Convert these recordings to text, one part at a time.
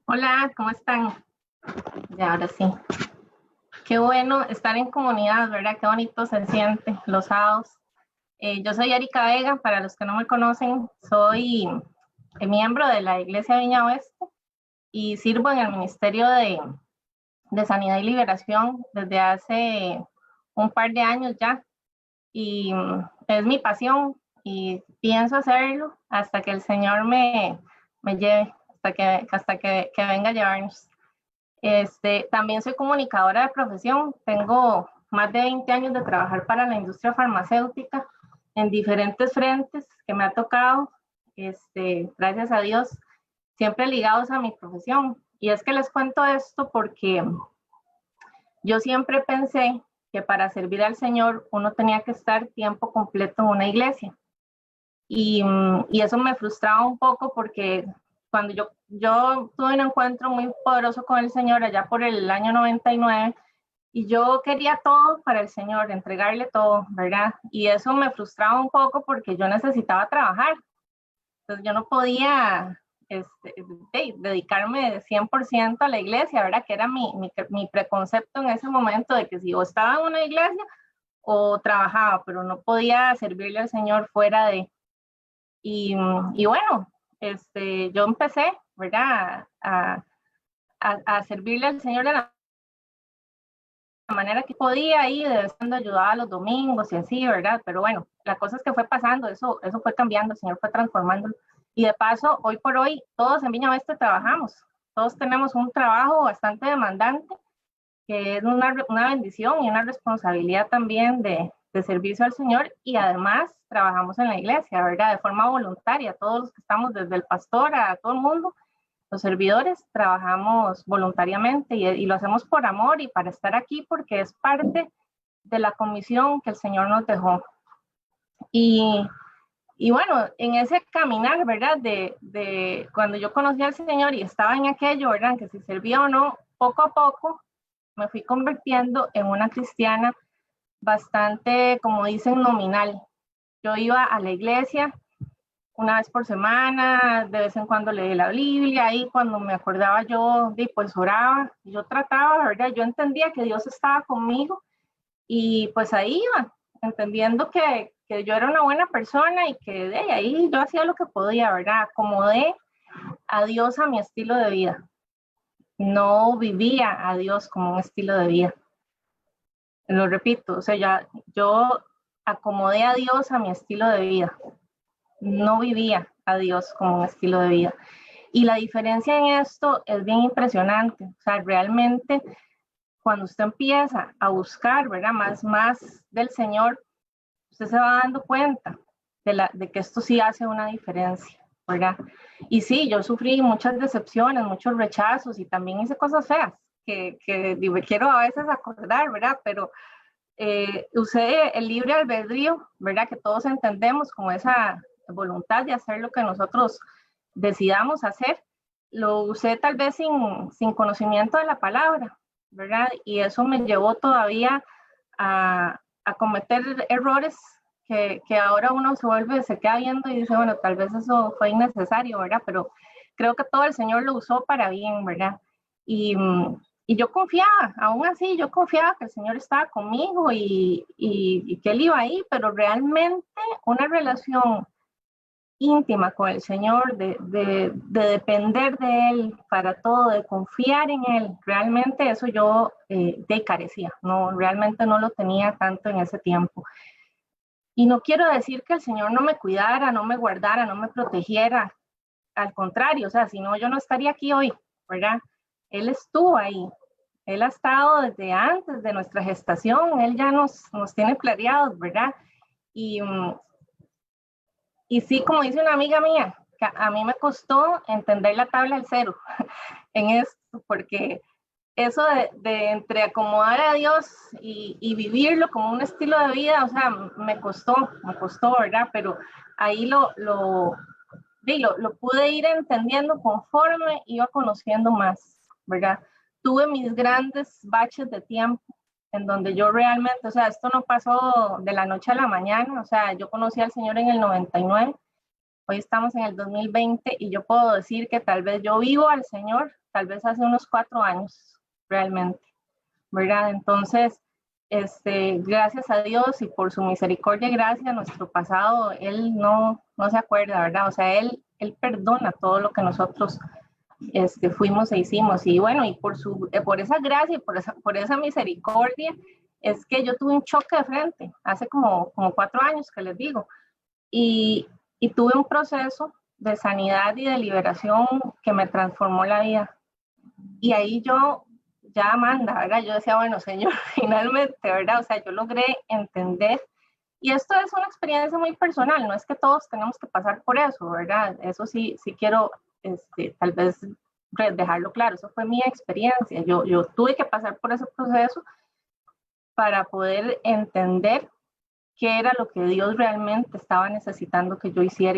Hola, ¿cómo están? Ya, ahora sí. Qué bueno estar en comunidad, ¿verdad? Qué bonito se siente los sábados. Yo soy Erika Vega, para los que no me conocen, soy miembro de la Iglesia Viña Oeste y sirvo en el Ministerio de Sanidad y Liberación desde hace un par de años ya. Y es mi pasión y pienso hacerlo hasta que el Señor me lleve, hasta que venga a llevarnos. También soy comunicadora de profesión, tengo más de 20 años de trabajar para la industria farmacéutica en diferentes frentes que me ha tocado, gracias a Dios, siempre ligados a mi profesión. Y es que les cuento esto porque yo siempre pensé que para servir al Señor uno tenía que estar tiempo completo en una iglesia. Y eso me frustraba un poco porque cuando yo tuve un encuentro muy poderoso con el Señor allá por el año 99 y yo quería todo para el Señor, entregarle todo, ¿verdad? Y eso me frustraba un poco porque yo necesitaba trabajar. Entonces yo no podía dedicarme 100% a la iglesia, ¿verdad? Que era mi preconcepto en ese momento de que si yo estaba en una iglesia o trabajaba, pero no podía servirle al Señor fuera de... Y bueno, yo empecé, ¿verdad? A servirle al Señor de la manera que podía y de vez en cuando ayudaba los domingos y así, ¿verdad? Pero bueno, la cosa es que fue pasando, eso fue cambiando, el Señor fue transformándolo. Y de paso, hoy por hoy, todos en Viña Oeste trabajamos, todos tenemos un trabajo bastante demandante, que es una bendición y una responsabilidad también de servicio al Señor, y además trabajamos en la iglesia, ¿verdad? De forma voluntaria, todos los que estamos desde el pastor a todo el mundo, los servidores, trabajamos voluntariamente y lo hacemos por amor y para estar aquí porque es parte de la comisión que el Señor nos dejó. Y, y bueno, en ese caminar, ¿verdad? De cuando yo conocí al Señor y estaba en aquello, ¿verdad? Que si servía o no, poco a poco me fui convirtiendo en una cristiana bastante, como dicen, nominal. Yo iba a la iglesia una vez por semana, de vez en cuando leí la Biblia, y cuando me acordaba yo, pues oraba, yo trataba, ¿verdad? Yo entendía que Dios estaba conmigo y pues ahí iba, entendiendo que yo era una buena persona y que de ahí yo hacía lo que podía, ¿verdad? Acomodé a Dios a mi estilo de vida. No vivía a Dios como un estilo de vida. Lo repito, o sea, yo acomodé a Dios a mi estilo de vida. No vivía a Dios como un estilo de vida. Y la diferencia en esto es bien impresionante. O sea, realmente cuando usted empieza a buscar, ¿verdad? Más del Señor, usted se va dando cuenta de que esto sí hace una diferencia, ¿verdad? Y sí, yo sufrí muchas decepciones, muchos rechazos y también hice cosas feas que me quiero a veces acordar, ¿verdad? Pero usé el libre albedrío, ¿verdad? Que todos entendemos como esa voluntad de hacer lo que nosotros decidamos hacer. Lo usé tal vez sin conocimiento de la palabra, ¿verdad? Y eso me llevó todavía a cometer errores que ahora uno se queda viendo y dice, bueno, tal vez eso fue innecesario, ¿verdad? Pero creo que todo el Señor lo usó para bien, ¿verdad? Y, y yo confiaba, aún así, yo confiaba que el Señor estaba conmigo y que Él iba ahí, pero realmente una relación íntima con el Señor, de depender de Él para todo, de confiar en Él, realmente eso yo carecía, no, realmente no lo tenía tanto en ese tiempo. Y no quiero decir que el Señor no me cuidara, no me guardara, no me protegiera, al contrario, o sea, si no, yo no estaría aquí hoy, ¿verdad? Él estuvo ahí, Él ha estado desde antes de nuestra gestación, Él ya nos tiene planeados, ¿verdad? Y, y sí, como dice una amiga mía, que a mí me costó entender la tabla del cero en esto, porque eso de entre acomodar a Dios y vivirlo como un estilo de vida, o sea, me costó, ¿verdad? Pero ahí lo pude ir entendiendo conforme iba conociendo más, ¿verdad? Tuve mis grandes baches de tiempo en donde yo realmente, o sea, esto no pasó de la noche a la mañana, o sea, yo conocí al Señor en el 99 Hoy estamos en el 2020 y yo puedo decir que tal vez yo vivo al Señor, tal vez hace unos 4 años, realmente, ¿verdad? Entonces, gracias a Dios y por su misericordia y gracia, nuestro pasado, Él no se acuerda, ¿verdad? O sea, Él perdona todo lo que nosotros fuimos e hicimos. Y bueno, y por esa gracia y por esa misericordia, es que yo tuve un choque de frente hace como 4 años, que les digo, y tuve un proceso de sanidad y de liberación que me transformó la vida. Y ahí yo, ya Amanda, ¿verdad? Yo decía, bueno, Señor, finalmente, ¿verdad? O sea, yo logré entender. Y esto es una experiencia muy personal, no es que todos tenemos que pasar por eso, ¿verdad? Eso sí quiero, tal vez dejarlo claro, eso fue mi experiencia. Yo tuve que pasar por ese proceso para poder entender qué era lo que Dios realmente estaba necesitando que yo hiciera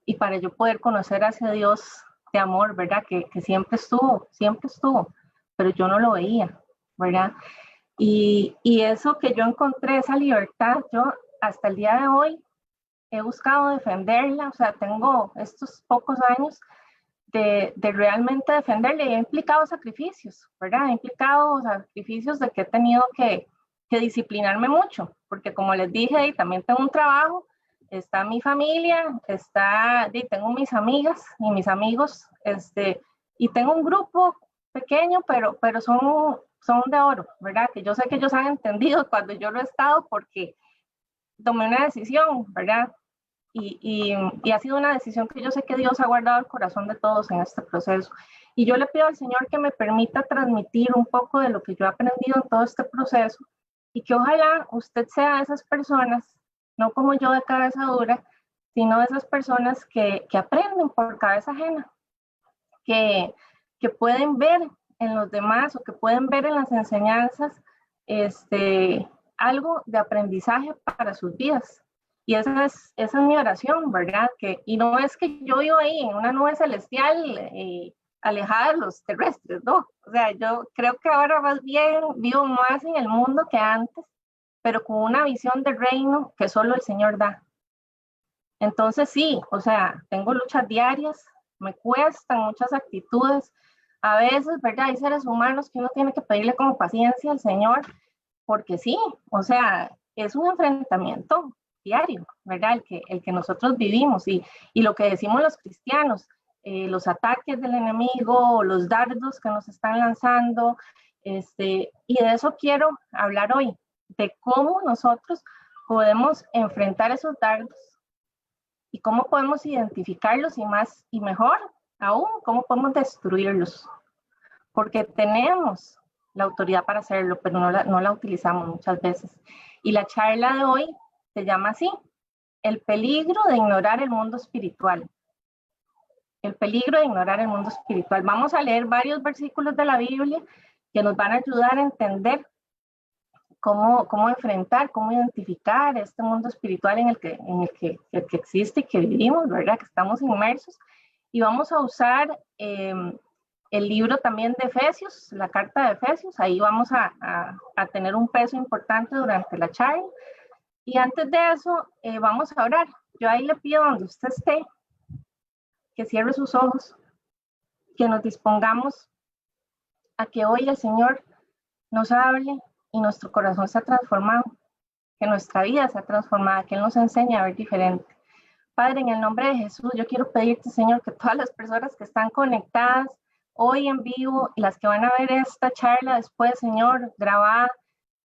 y para yo poder conocer a ese Dios de amor, ¿verdad? Que siempre estuvo, pero yo no lo veía, ¿verdad? Y eso que yo encontré, esa libertad, yo hasta el día de hoy he buscado defenderla, o sea, tengo estos pocos años de realmente defenderla y ha implicado sacrificios, ¿verdad? Ha implicado sacrificios de que he tenido que disciplinarme mucho, porque como les dije, y también tengo un trabajo, está mi familia, tengo mis amigas y mis amigos, y tengo un grupo pequeño, pero son de oro, ¿verdad? Que yo sé que ellos han entendido cuando yo lo he estado porque tomé una decisión, ¿verdad? Y ha sido una decisión que yo sé que Dios ha guardado el corazón de todos en este proceso. Y yo le pido al Señor que me permita transmitir un poco de lo que yo he aprendido en todo este proceso y que ojalá usted sea de esas personas, no como yo de cabeza dura, sino de esas personas que aprenden por cabeza ajena, que pueden ver en los demás o que pueden ver en las enseñanzas algo de aprendizaje para sus vidas. Y esa es mi oración, ¿verdad? Y no es que yo vivo ahí en una nube celestial alejada de los terrestres, no. O sea, yo creo que ahora más bien vivo más en el mundo que antes, pero con una visión de reino que solo el Señor da. Entonces sí, o sea, tengo luchas diarias, me cuestan muchas actitudes. A veces, ¿verdad? Hay seres humanos que uno tiene que pedirle como paciencia al Señor, porque sí, o sea, es un enfrentamiento diario, ¿verdad? El que nosotros vivimos y lo que decimos los cristianos, los ataques del enemigo, los dardos que nos están lanzando, y de eso quiero hablar hoy, de cómo nosotros podemos enfrentar esos dardos y cómo podemos identificarlos y mejor aún, cómo podemos destruirlos, porque tenemos la autoridad para hacerlo, pero no la utilizamos muchas veces. Y la charla de hoy se llama así, el peligro de ignorar el mundo espiritual. El peligro de ignorar el mundo espiritual. Vamos a leer varios versículos de la Biblia que nos van a ayudar a entender cómo enfrentar, cómo identificar este mundo espiritual en el que existe y que vivimos, ¿verdad? Que estamos inmersos. Y vamos a usar el libro también de Efesios, la carta de Efesios. Ahí vamos a tener un peso importante durante la charla. Y antes de eso, vamos a orar. Yo ahí le pido donde usted esté, que cierre sus ojos, que nos dispongamos a que hoy el Señor nos hable y nuestro corazón sea transformado, que nuestra vida sea transformada, que Él nos enseñe a ver diferente. Padre, en el nombre de Jesús, yo quiero pedirte, Señor, que todas las personas que están conectadas hoy en vivo y las que van a ver esta charla después, Señor, grabada,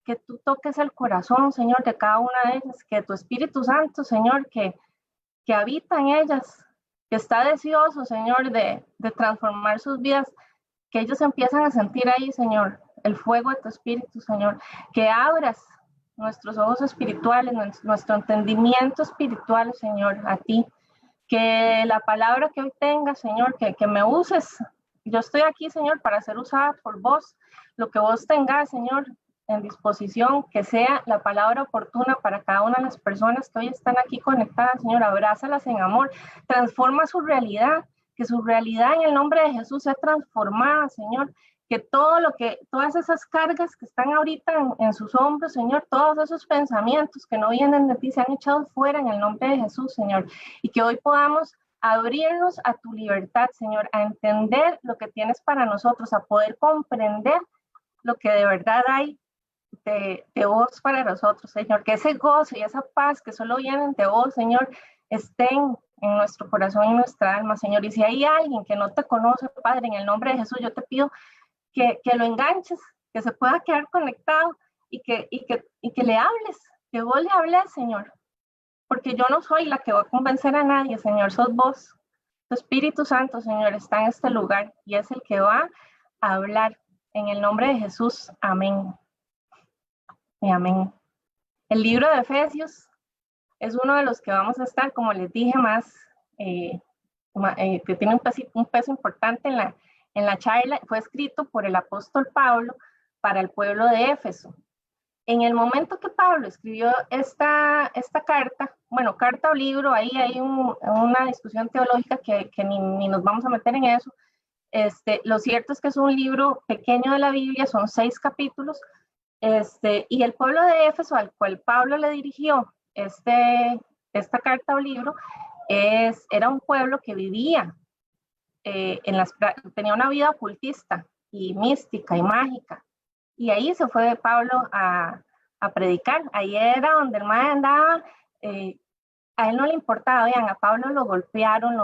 que tú toques el corazón, Señor, de cada una de ellas, que tu Espíritu Santo, Señor, que habita en ellas, que está deseoso, Señor, de transformar sus vidas, que ellos empiezan a sentir ahí, Señor, el fuego de tu Espíritu, Señor, que abras nuestros ojos espirituales, nuestro entendimiento espiritual, Señor, a ti, que la palabra que hoy tenga, Señor, que me uses, yo estoy aquí, Señor, para ser usada por vos, lo que vos tengas, Señor, en disposición, que sea la palabra oportuna para cada una de las personas que hoy están aquí conectadas, Señor, abrázalas en amor, transforma su realidad, que su realidad en el nombre de Jesús sea transformada, Señor, que todas esas cargas que están ahorita en sus hombros, Señor, todos esos pensamientos que no vienen de ti, se han echado fuera en el nombre de Jesús, Señor, y que hoy podamos abrirnos a tu libertad, Señor, a entender lo que tienes para nosotros, a poder comprender lo que de verdad hay de vos para nosotros, Señor, que ese gozo y esa paz que solo vienen de vos, Señor, estén en nuestro corazón y en nuestra alma, Señor. Y si hay alguien que no te conoce, Padre, en el nombre de Jesús, yo te pido que lo enganches, que se pueda quedar conectado y que le hables, que vos le hables, Señor, porque yo no soy la que va a convencer a nadie, Señor, sos vos. Tu Espíritu Santo, Señor, está en este lugar y es el que va a hablar. En el nombre de Jesús, amén. Y amén. El libro de Efesios es uno de los que vamos a estar, como les dije, más, que tiene un peso importante en la charla. Fue escrito por el apóstol Pablo para el pueblo de Éfeso. En el momento que Pablo escribió esta carta, bueno, carta o libro, ahí hay una discusión teológica que ni nos vamos a meter en eso. Lo cierto es que es un libro pequeño de la Biblia, son 6 capítulos, y el pueblo de Éfeso al cual Pablo le dirigió esta carta o libro era un pueblo que vivía, tenía una vida ocultista y mística y mágica. Y ahí se fue Pablo a predicar. Ahí era donde el maestro andaba. A él no le importaba, vean, a Pablo lo golpearon,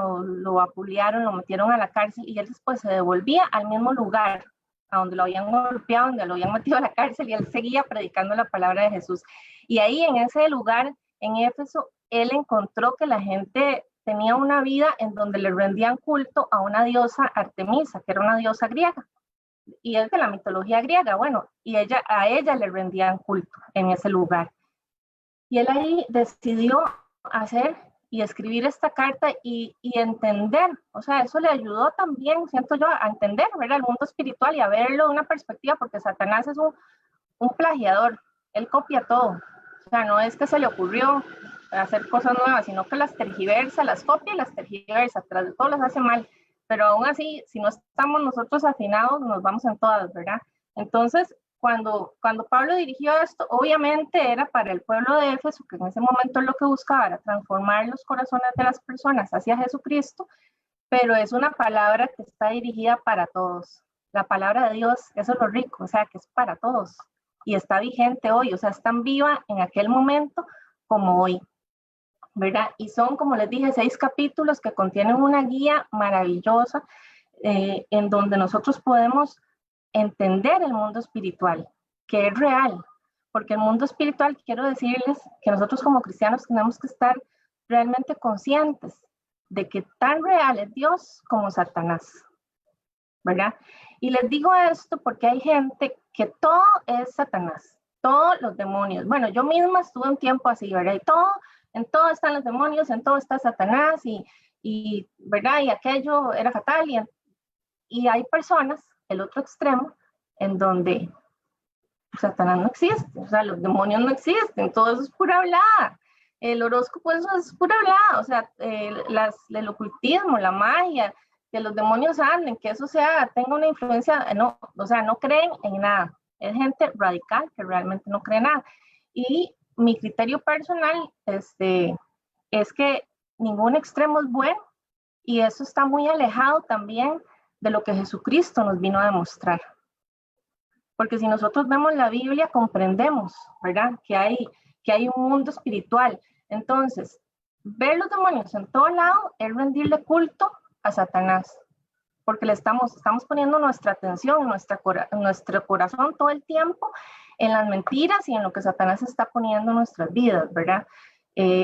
lo vapulearon, lo metieron a la cárcel y él después se devolvía al mismo lugar a donde lo habían golpeado, donde lo habían metido a la cárcel, y él seguía predicando la palabra de Jesús. Y ahí en ese lugar, en Éfeso, él encontró que la gente tenía una vida en donde le rendían culto a una diosa Artemisa, que era una diosa griega, y es de la mitología griega, bueno, y a ella le rendían culto en ese lugar. Y él ahí decidió hacer y escribir esta carta y entender, o sea, eso le ayudó también, siento yo, a entender, ¿verdad?, el mundo espiritual y a verlo de una perspectiva, porque Satanás es un plagiador, él copia todo, o sea, no es que se le ocurrió hacer cosas nuevas, sino que las tergiversa, las copia y las tergiversa, tras de todo las hace mal, pero aún así, si no estamos nosotros afinados, nos vamos en todas, ¿verdad? Entonces, cuando Pablo dirigió esto, obviamente era para el pueblo de Éfeso, que en ese momento lo que buscaba era transformar los corazones de las personas hacia Jesucristo, pero es una palabra que está dirigida para todos. La palabra de Dios, eso es lo rico, o sea, que es para todos y está vigente hoy, o sea, es tan viva en aquel momento como hoy, ¿verdad? Y son, como les dije, 6 capítulos que contienen una guía maravillosa en donde nosotros podemos entender el mundo espiritual, que es real, porque el mundo espiritual, quiero decirles que nosotros como cristianos tenemos que estar realmente conscientes de que tan real es Dios como Satanás, ¿verdad? Y les digo esto porque hay gente que todo es Satanás, todos los demonios. Bueno, yo misma estuve un tiempo así, ¿verdad? Y en todo están los demonios, en todo está Satanás y ¿verdad? Y aquello era fatal y hay personas, el otro extremo, en donde Satanás no existe, o sea, los demonios no existen, todo eso es pura hablada. El horóscopo, eso es pura hablada, o sea, el ocultismo, la magia, que los demonios anden, que eso tenga una influencia, no, o sea, no creen en nada. Es gente radical que realmente no cree en nada. Y mi criterio personal es que ningún extremo es bueno y eso está muy alejado también de lo que Jesucristo nos vino a demostrar. Porque si nosotros vemos la Biblia, comprendemos, ¿verdad?, que hay un mundo espiritual. Entonces, ver los demonios en todo lado es rendirle culto a Satanás, porque le estamos poniendo nuestra atención, nuestro corazón todo el tiempo en las mentiras y en lo que Satanás está poniendo en nuestras vidas, ¿verdad?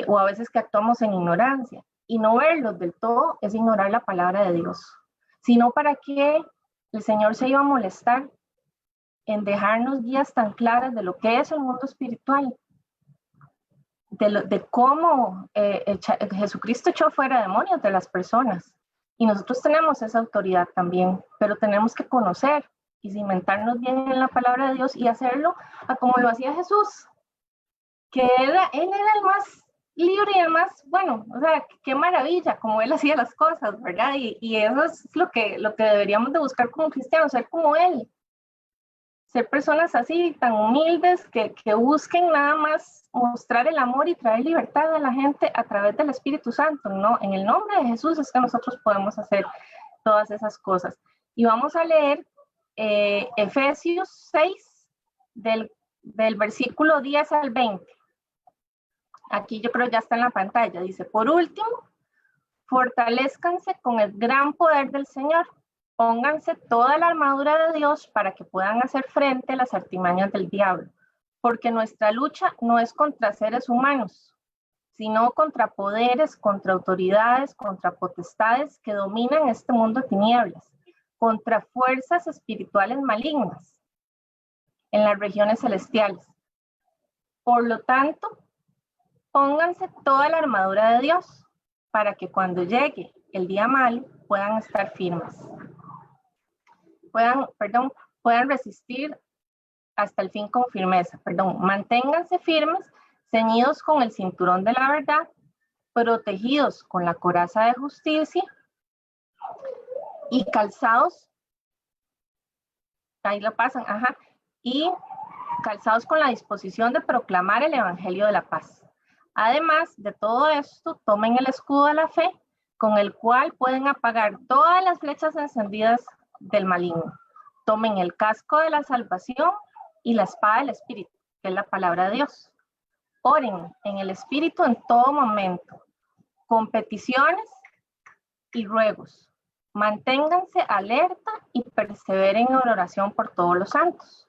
O a veces que actuamos en ignorancia. Y no verlos del todo es ignorar la palabra de Dios. Sino para qué el Señor se iba a molestar en dejarnos guías tan claras de lo que es el mundo espiritual, de cómo Jesucristo echó fuera demonios de las personas. Y nosotros tenemos esa autoridad también, pero tenemos que conocer y cimentarnos bien en la palabra de Dios y hacerlo a como lo hacía Jesús, que él era libre y además, bueno, o sea, qué maravilla como él hacía las cosas, ¿verdad? Y eso es lo que deberíamos de buscar como cristianos, ser como él. Ser personas así, tan humildes, que busquen nada más mostrar el amor y traer libertad a la gente a través del Espíritu Santo, ¿no? En el nombre de Jesús es que nosotros podemos hacer todas esas cosas. Y vamos a leer Efesios 6, del versículo 10 al 20. Aquí yo creo ya está en la pantalla. Dice, por último, fortalezcanse con el gran poder del Señor. Pónganse toda la armadura de Dios para que puedan hacer frente a las artimañas del diablo, porque nuestra lucha no es contra seres humanos, sino contra poderes, contra autoridades, contra potestades que dominan este mundo de tinieblas, contra fuerzas espirituales malignas en las regiones celestiales. Por lo tanto, pónganse toda la armadura de Dios para que cuando llegue el día malo puedan estar firmes. Puedan resistir hasta el fin con firmeza. Manténganse firmes, ceñidos con el cinturón de la verdad, protegidos con la coraza de justicia y calzados, ahí lo pasan, y calzados con la disposición de proclamar el evangelio de la paz. Además de todo esto, tomen el escudo de la fe, con el cual pueden apagar todas las flechas encendidas del maligno. Tomen el casco de la salvación y la espada del Espíritu, que es la palabra de Dios. Oren en el Espíritu en todo momento, con peticiones y ruegos. Manténganse alerta y perseveren en oración por todos los santos.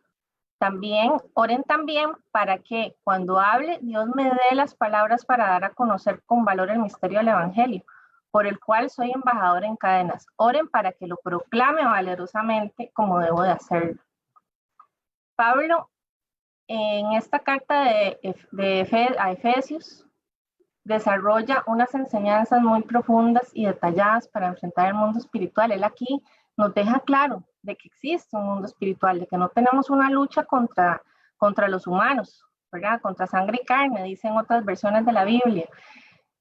Oren también para que cuando hable, Dios me dé las palabras para dar a conocer con valor el misterio del Evangelio, por el cual soy embajador en cadenas. Oren para que lo proclame valerosamente como debo de hacerlo. Pablo, en esta carta a Efesios, desarrolla unas enseñanzas muy profundas y detalladas para enfrentar el mundo espiritual. Él aquí nos deja claro de que existe un mundo espiritual, de que no tenemos una lucha contra los humanos, ¿verdad? Contra sangre y carne, dicen otras versiones de la Biblia.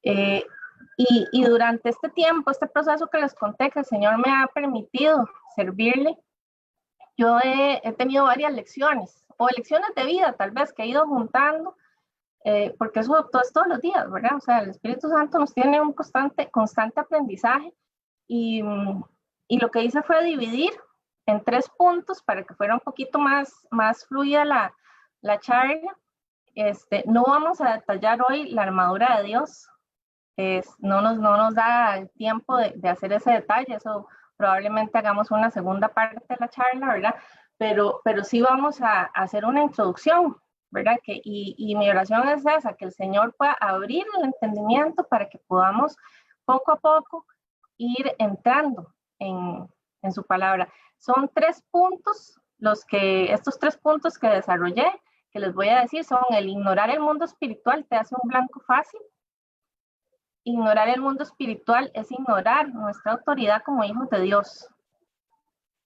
Y durante este tiempo, este proceso que les conté, que el Señor me ha permitido servirle, yo he tenido varias lecciones, o lecciones de vida tal vez, que he ido juntando, porque eso es todos los días, ¿verdad? O sea, el Espíritu Santo nos tiene un constante aprendizaje, y lo que hice fue dividir en 3 puntos para que fuera un poquito más fluida la charla. No vamos a detallar hoy la armadura de Dios. No nos da el tiempo de hacer ese detalle, eso probablemente hagamos una segunda parte de la charla, ¿verdad? Pero sí vamos a hacer una introducción, ¿verdad? Y mi oración es esa, que el Señor pueda abrir el entendimiento para que podamos poco a poco ir entrando en su palabra. Son 3 puntos, estos 3 puntos que desarrollé, que les voy a decir, son el ignorar el mundo espiritual te hace un blanco fácil. Ignorar el mundo espiritual es ignorar nuestra autoridad como hijos de Dios.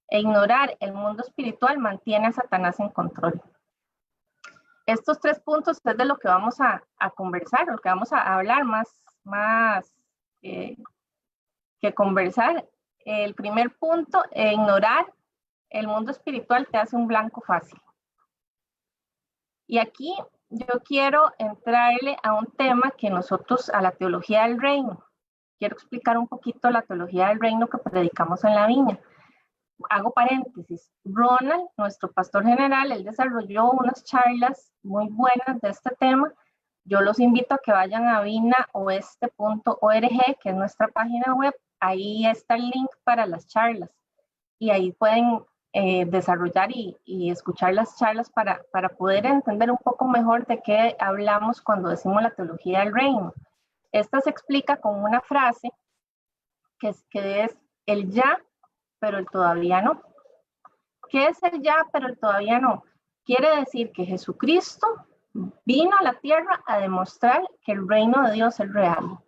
E ignorar el mundo espiritual mantiene a Satanás en control. Estos 3 puntos es de lo que vamos a conversar, lo que vamos a hablar más que conversar. El primer punto, ignorar el mundo espiritual te hace un blanco fácil. Y aquí yo quiero entrarle a un tema que nosotros, a la teología del reino. Quiero explicar un poquito la teología del reino que predicamos en la viña. Hago paréntesis. Ronald, nuestro pastor general, él desarrolló unas charlas muy buenas de este tema. Yo los invito a que vayan a vinaoeste.org, que es nuestra página web. Ahí está el link para las charlas. Y ahí pueden desarrollar y escuchar las charlas para poder entender un poco mejor de qué hablamos cuando decimos la teología del reino. Esta se explica con una frase que es el ya, pero el todavía no. ¿Qué es el ya, pero el todavía no? Quiere decir que Jesucristo vino a la tierra a demostrar que el reino de Dios es real.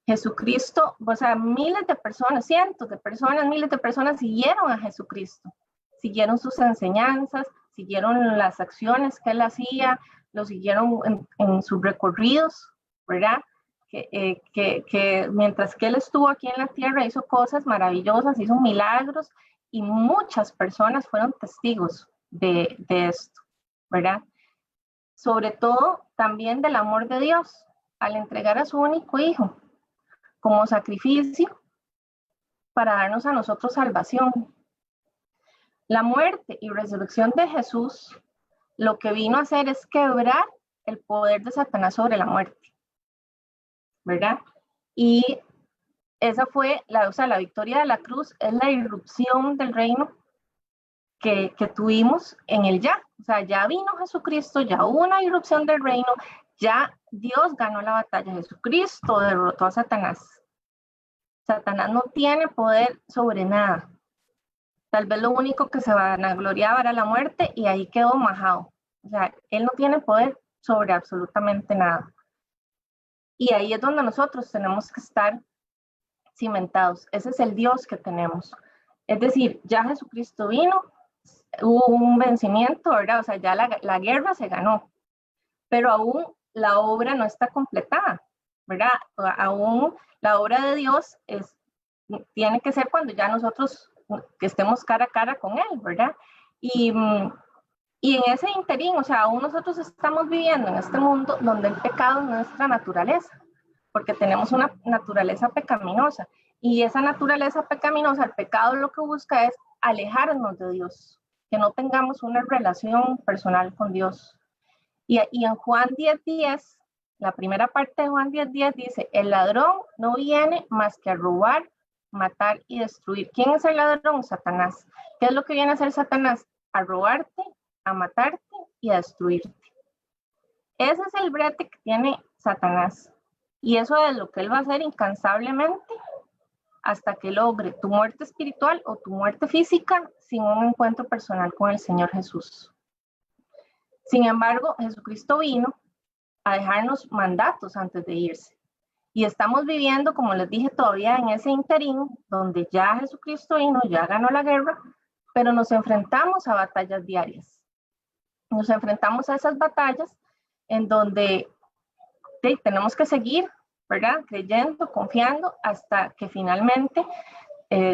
Jesucristo, o sea, miles de personas, cientos de personas, miles de personas siguieron a Jesucristo, siguieron sus enseñanzas, siguieron las acciones que él hacía, lo siguieron en sus recorridos, ¿verdad? Que mientras que él estuvo aquí en la tierra hizo cosas maravillosas, hizo milagros y muchas personas fueron testigos de esto, ¿verdad? Sobre todo también del amor de Dios al entregar a su único hijo como sacrificio para darnos a nosotros salvación. La muerte y resurrección de Jesús lo que vino a hacer es quebrar el poder de Satanás sobre la muerte, ¿verdad? Y esa fue la victoria de la cruz, es la irrupción del reino que tuvimos en el ya. O sea, ya vino Jesucristo, ya hubo una irrupción del reino, ya Dios ganó la batalla, Jesucristo derrotó a Satanás. Satanás no tiene poder sobre nada. Tal vez lo único que se vanagloriaba era la muerte y ahí quedó majado. O sea, él no tiene poder sobre absolutamente nada. Y ahí es donde nosotros tenemos que estar cimentados. Ese es el Dios que tenemos. Es decir, ya Jesucristo vino, hubo un vencimiento, ¿verdad? O sea, ya la guerra se ganó, pero aún la obra no está completada, ¿verdad? Aún la obra de Dios tiene que ser cuando ya nosotros que estemos cara a cara con Él, ¿verdad? Y en ese interín, o sea, aún nosotros estamos viviendo en este mundo donde el pecado es nuestra naturaleza, porque tenemos una naturaleza pecaminosa. Y esa naturaleza pecaminosa, el pecado lo que busca es alejarnos de Dios, que no tengamos una relación personal con Dios. Y en Juan 10:10, la primera parte de Juan 10:10 dice, el ladrón no viene más que a robar, matar y destruir. ¿Quién es el ladrón? Satanás. ¿Qué es lo que viene a hacer Satanás? A robarte, a matarte y a destruirte. Ese es el brete que tiene Satanás. Y eso es lo que él va a hacer incansablemente hasta que logre tu muerte espiritual o tu muerte física sin un encuentro personal con el Señor Jesús. Sin embargo, Jesucristo vino a dejarnos mandatos antes de irse. Y estamos viviendo, como les dije, todavía en ese interín, donde ya Jesucristo vino, ya ganó la guerra, pero nos enfrentamos a batallas diarias. Nos enfrentamos a esas batallas en donde tenemos que seguir, ¿verdad? Creyendo, confiando, hasta que finalmente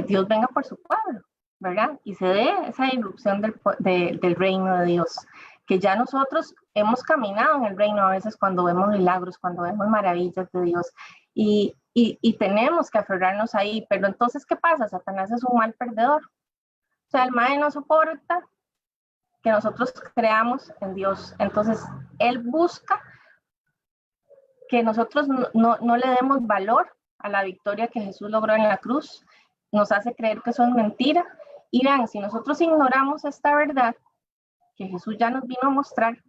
Dios venga por su pueblo, ¿verdad? Y se dé esa irrupción del reino de Dios, que ya nosotros hemos caminado en el reino a veces cuando vemos milagros, cuando vemos maravillas de Dios, y tenemos que aferrarnos ahí, pero entonces, ¿qué pasa? Satanás es un mal perdedor. O sea, el mae no soporta que nosotros creamos en Dios. Entonces, él busca que nosotros no le demos valor a la victoria que Jesús logró en la cruz, nos hace creer que eso es mentira. Y vean, si nosotros ignoramos esta verdad que Jesús ya nos vino a mostrar,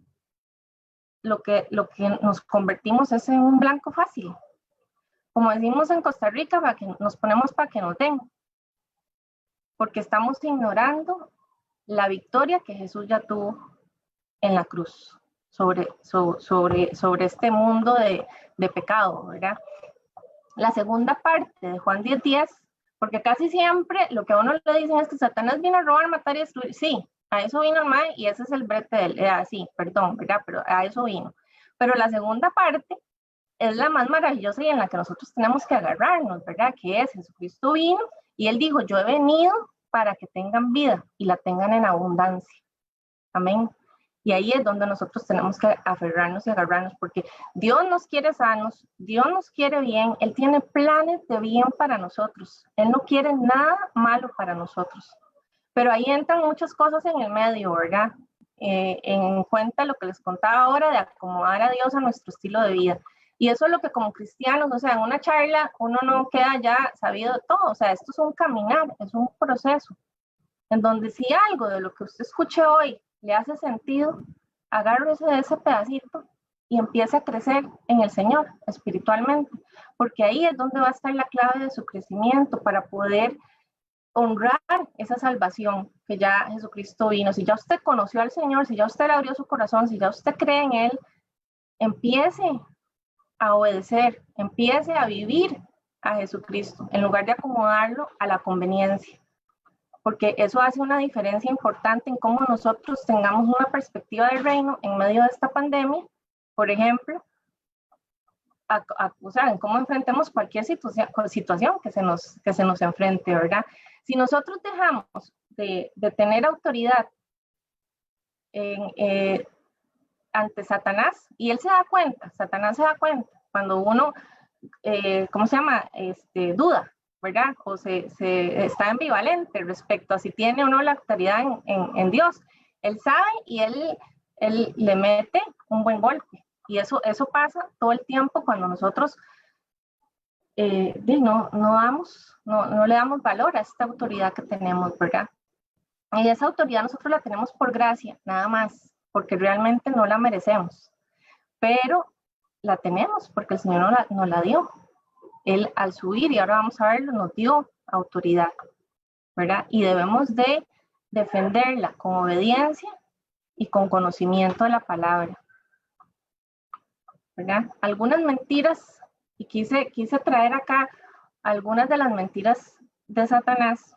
lo que nos convertimos es en un blanco fácil. Como decimos en Costa Rica, para que nos ponemos para que nos den, porque estamos ignorando la victoria que Jesús ya tuvo en la cruz sobre este mundo de pecado, ¿verdad? La segunda parte de Juan 10:10, porque casi siempre lo que a uno le dicen es que Satanás vino a robar, matar y destruir. Sí, a eso vino el mae y ese es el brete de él. Sí, perdón, ¿verdad? Pero a eso vino. Pero la segunda parte es la más maravillosa y en la que nosotros tenemos que agarrarnos, ¿verdad? Que es Jesucristo vino y él dijo, yo he venido para que tengan vida y la tengan en abundancia. Amén. Y ahí es donde nosotros tenemos que aferrarnos y agarrarnos, porque Dios nos quiere sanos, Dios nos quiere bien, Él tiene planes de bien para nosotros, Él no quiere nada malo para nosotros. Pero ahí entran muchas cosas en el medio, ¿verdad? En cuenta lo que les contaba ahora de acomodar a Dios a nuestro estilo de vida. Y eso es lo que como cristianos, o sea, en una charla uno no queda ya sabido de todo, o sea, esto es un caminar, es un proceso, en donde si algo de lo que usted escuche hoy le hace sentido, agárrese de ese pedacito y empiece a crecer en el Señor espiritualmente, porque ahí es donde va a estar la clave de su crecimiento para poder honrar esa salvación que ya Jesucristo vino. Si ya usted conoció al Señor, si ya usted le abrió su corazón, si ya usted cree en Él, empiece a obedecer, empiece a vivir a Jesucristo en lugar de acomodarlo a la conveniencia. porque eso hace una diferencia importante en cómo nosotros tengamos una perspectiva del reino en medio de esta pandemia, por ejemplo, o sea, en cómo enfrentemos cualquier situación que se nos enfrente, ¿verdad? Si nosotros dejamos de tener autoridad ante Satanás, y él se da cuenta, Satanás se da cuenta, cuando uno, ¿cómo se llama? Duda, ¿verdad? O se está ambivalente respecto a si tiene o no la autoridad en Dios. Él sabe y él le mete un buen golpe. Y eso pasa todo el tiempo cuando nosotros no le damos valor a esta autoridad que tenemos, ¿verdad? Y esa autoridad nosotros la tenemos por gracia, nada más, porque realmente no la merecemos. Pero la tenemos porque el Señor nos la dio. Él al subir, y ahora vamos a verlo, nos dio autoridad, ¿verdad? Y debemos de defenderla con obediencia y con conocimiento de la palabra, ¿verdad? Algunas mentiras, y quise traer acá algunas de las mentiras de Satanás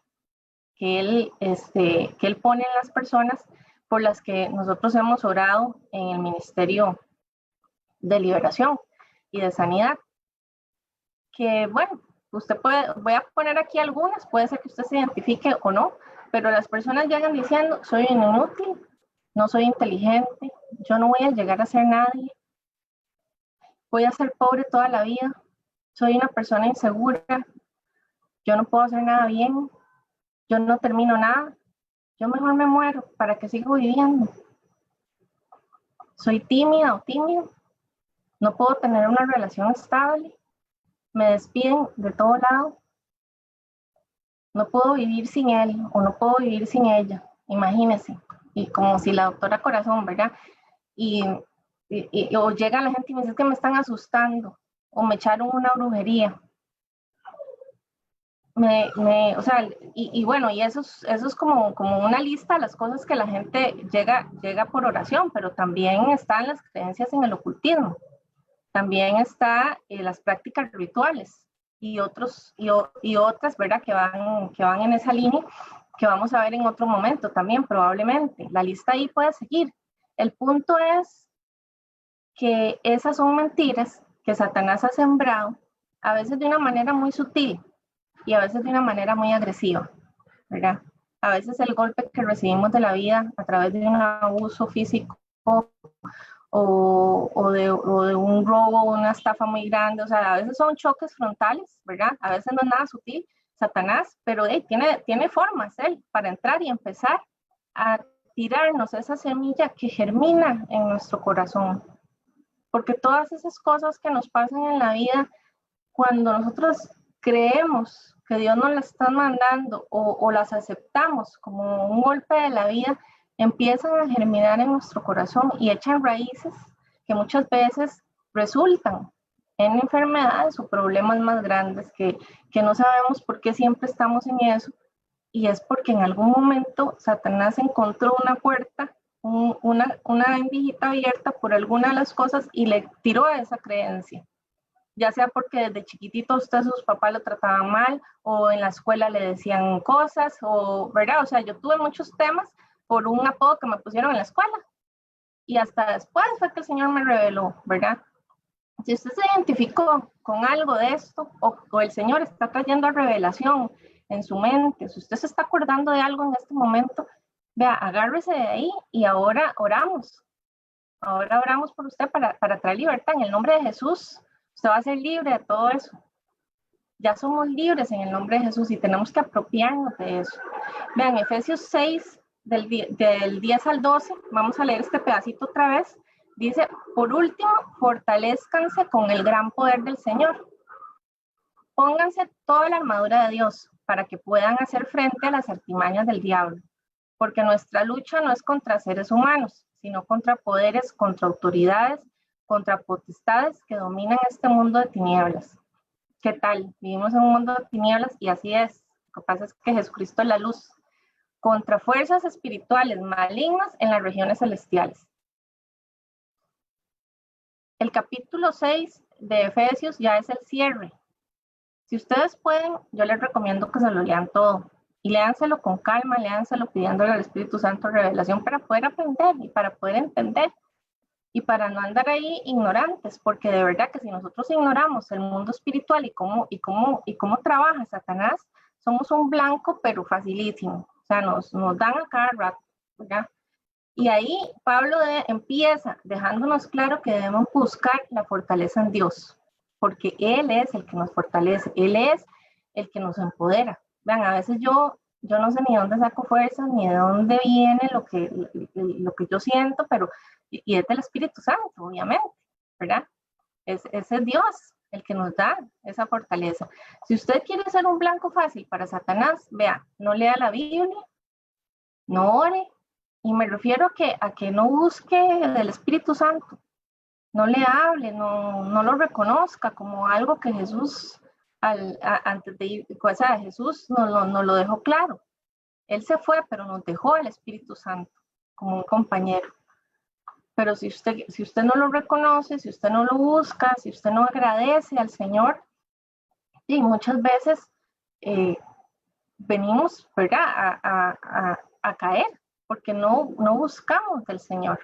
que él pone en las personas por las que nosotros hemos orado en el ministerio de liberación y de sanidad. Que bueno, voy a poner aquí algunas, puede ser que usted se identifique o no, pero las personas llegan diciendo, soy inútil, no soy inteligente, yo no voy a llegar a ser nadie, voy a ser pobre toda la vida, soy una persona insegura, yo no puedo hacer nada bien, yo no termino nada, yo mejor me muero, ¿para que sigo viviendo? Soy tímida o tímido, no puedo tener una relación estable, me despiden de todo lado, no puedo vivir sin él o no puedo vivir sin ella, imagínense. Y como si la doctora Corazón, ¿verdad? O llega la gente y me dice que me están asustando o me echaron una brujería. O sea, bueno, y eso es como una lista de las cosas que la gente llega por oración, pero también están las creencias en el ocultismo, también está las prácticas rituales y otras, ¿verdad? Que van en esa línea, que vamos a ver en otro momento también probablemente. La lista ahí puede seguir. El punto es que esas son mentiras que Satanás ha sembrado, a veces de una manera muy sutil y a veces de una manera muy agresiva, ¿verdad? A veces el golpe que recibimos de la vida a través de un abuso físico o de un robo, una estafa muy grande, o sea, a veces son choques frontales, ¿verdad? A veces no es nada sutil, Satanás, pero tiene formas él para entrar y empezar a tirarnos esa semilla que germina en nuestro corazón. Porque todas esas cosas que nos pasan en la vida, cuando nosotros creemos que Dios nos las está mandando o las aceptamos como un golpe de la vida, empiezan a germinar en nuestro corazón y echan raíces que muchas veces resultan en enfermedades o problemas más grandes que no sabemos por qué siempre estamos en eso. Y es porque en algún momento Satanás encontró una puerta, una endijita abierta por alguna de las cosas y le tiró a esa creencia. Ya sea porque desde chiquitito usted, sus papás lo trataban mal, o en la escuela le decían cosas, o, ¿verdad? O sea, yo tuve muchos temas por un apodo que me pusieron en la escuela. Y hasta después fue que el Señor me reveló, ¿verdad? Si usted se identificó con algo de esto, o el Señor está trayendo revelación en su mente, si usted se está acordando de algo en este momento, vea, agárrese de ahí y ahora oramos. Ahora oramos por usted para traer libertad en el nombre de Jesús. Usted va a ser libre de todo eso. Ya somos libres en el nombre de Jesús y tenemos que apropiarnos de eso. Vean, Efesios 6, del 10 al 12, vamos a leer este pedacito otra vez. Dice, por último, fortalezcanse con el gran poder del Señor. Pónganse toda la armadura de Dios para que puedan hacer frente a las artimañas del diablo. Porque nuestra lucha no es contra seres humanos, sino contra poderes, contra autoridades, contra potestades que dominan este mundo de tinieblas. ¿Qué tal? Vivimos en un mundo de tinieblas y así es. Lo que pasa es que Jesucristo es la luz. Contra fuerzas espirituales malignas en las regiones celestiales. El capítulo 6 de Efesios ya es el cierre. Si ustedes pueden, yo les recomiendo que se lo lean todo Y léanselo con calma, léanselo pidiéndole al Espíritu Santo revelación para poder aprender y para poder entender y para no andar ahí ignorantes, porque de verdad que si nosotros ignoramos el mundo espiritual y cómo trabaja Satanás, somos un blanco pero facilísimo, o sea, nos dan a cada rato, ¿verdad? Y ahí Pablo empieza dejándonos claro que debemos buscar la fortaleza en Dios, porque Él es el que nos fortalece, Él es el que nos empodera. Vean, a veces yo no sé ni dónde saco fuerzas, ni de dónde viene lo que yo siento, pero y es del Espíritu Santo, obviamente, ¿verdad? Ese es Dios el que nos da esa fortaleza. Si usted quiere ser un blanco fácil para Satanás, vea, no lea la Biblia, no ore, y me refiero a que no busque del Espíritu Santo, no le hable, no lo reconozca como algo que Jesús, antes de ir, o sea, Jesús nos lo dejó claro. Él se fue, pero nos dejó el Espíritu Santo como un compañero. Pero si usted no lo reconoce, si usted no lo busca, si usted no agradece al Señor, y muchas veces venimos, ¿verdad?, a caer, porque no buscamos del Señor.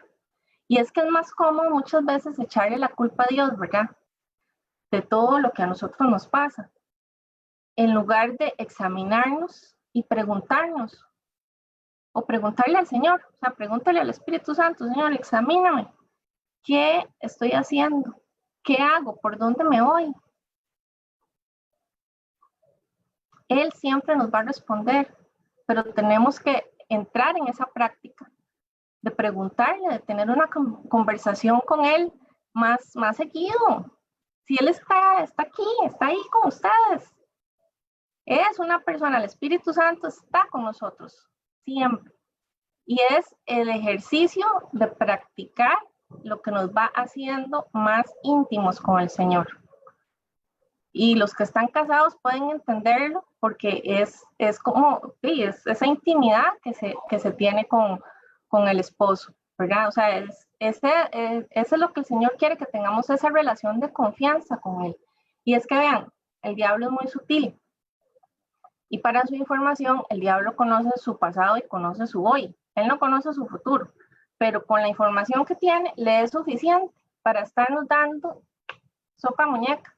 Y es que es más cómodo muchas veces echarle la culpa a Dios, ¿verdad?, de todo lo que a nosotros nos pasa, en lugar de examinarnos y preguntarnos, o preguntarle al Señor, o sea, pregúntale al Espíritu Santo, Señor, examíname, ¿qué estoy haciendo? ¿Qué hago? ¿Por dónde me voy? Él siempre nos va a responder, pero tenemos que entrar en esa práctica de preguntarle, de tener una conversación con Él más seguido. Si Él está aquí, está ahí con ustedes. Es una persona, el Espíritu Santo está con nosotros siempre. Y es el ejercicio de practicar lo que nos va haciendo más íntimos con el Señor. Y los que están casados pueden entenderlo porque es como, sí, es esa intimidad que se tiene con el esposo, ¿verdad? O sea, ese es lo que el Señor quiere, que tengamos esa relación de confianza con Él. Y es que vean, el diablo es muy sutil. Y para su información, el diablo conoce su pasado y conoce su hoy. Él no conoce su futuro, pero con la información que tiene, le es suficiente para estarnos dando sopa muñeca.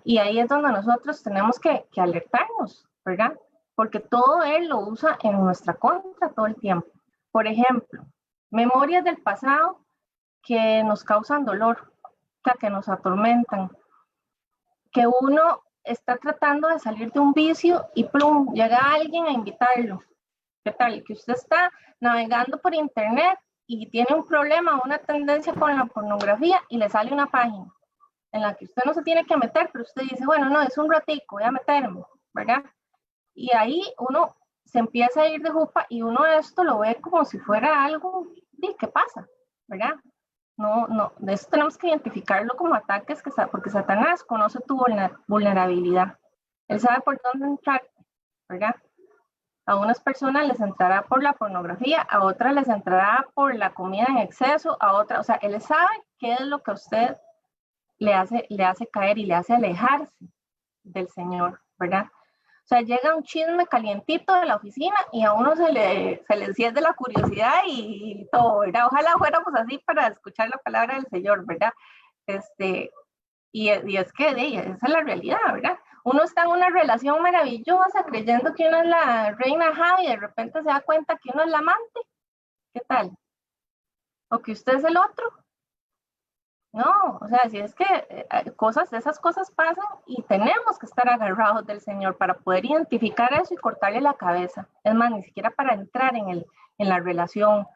Y ahí es donde nosotros tenemos que alertarnos, ¿verdad? Porque todo él lo usa en nuestra contra todo el tiempo. Por ejemplo, memorias del pasado que nos causan dolor, que nos atormentan, que uno está tratando de salir de un vicio y plum, llega alguien a invitarlo. ¿Qué tal? Que usted está navegando por internet y tiene un problema, una tendencia con la pornografía y le sale una página en la que usted no se tiene que meter, pero usted dice, bueno, no, es un ratico, voy a meterme, ¿verdad? Y ahí uno se empieza a ir de jupa y uno esto lo ve como si fuera algo, ¿qué pasa? ¿Verdad? No, de eso tenemos que identificarlo como ataques, porque Satanás conoce tu vulnerabilidad. Él sabe por dónde entrar, ¿verdad? A unas personas les entrará por la pornografía, a otras les entrará por la comida en exceso, a otras, o sea, él sabe qué es lo que a usted le hace caer y le hace alejarse del Señor, ¿verdad? O sea, llega un chisme calientito de la oficina y a uno se le enciende la curiosidad y todo, ¿verdad? Ojalá fuéramos así para escuchar la palabra del Señor, ¿verdad? Y es que esa es la realidad, ¿verdad? Uno está en una relación maravillosa creyendo que uno es la reina Javi y de repente se da cuenta que uno es la amante. ¿Qué tal? O que usted es el otro. No, o sea, si es que esas cosas pasan y tenemos que estar agarrados del Señor para poder identificar eso y cortarle la cabeza. Es más, ni siquiera para entrar en la relación,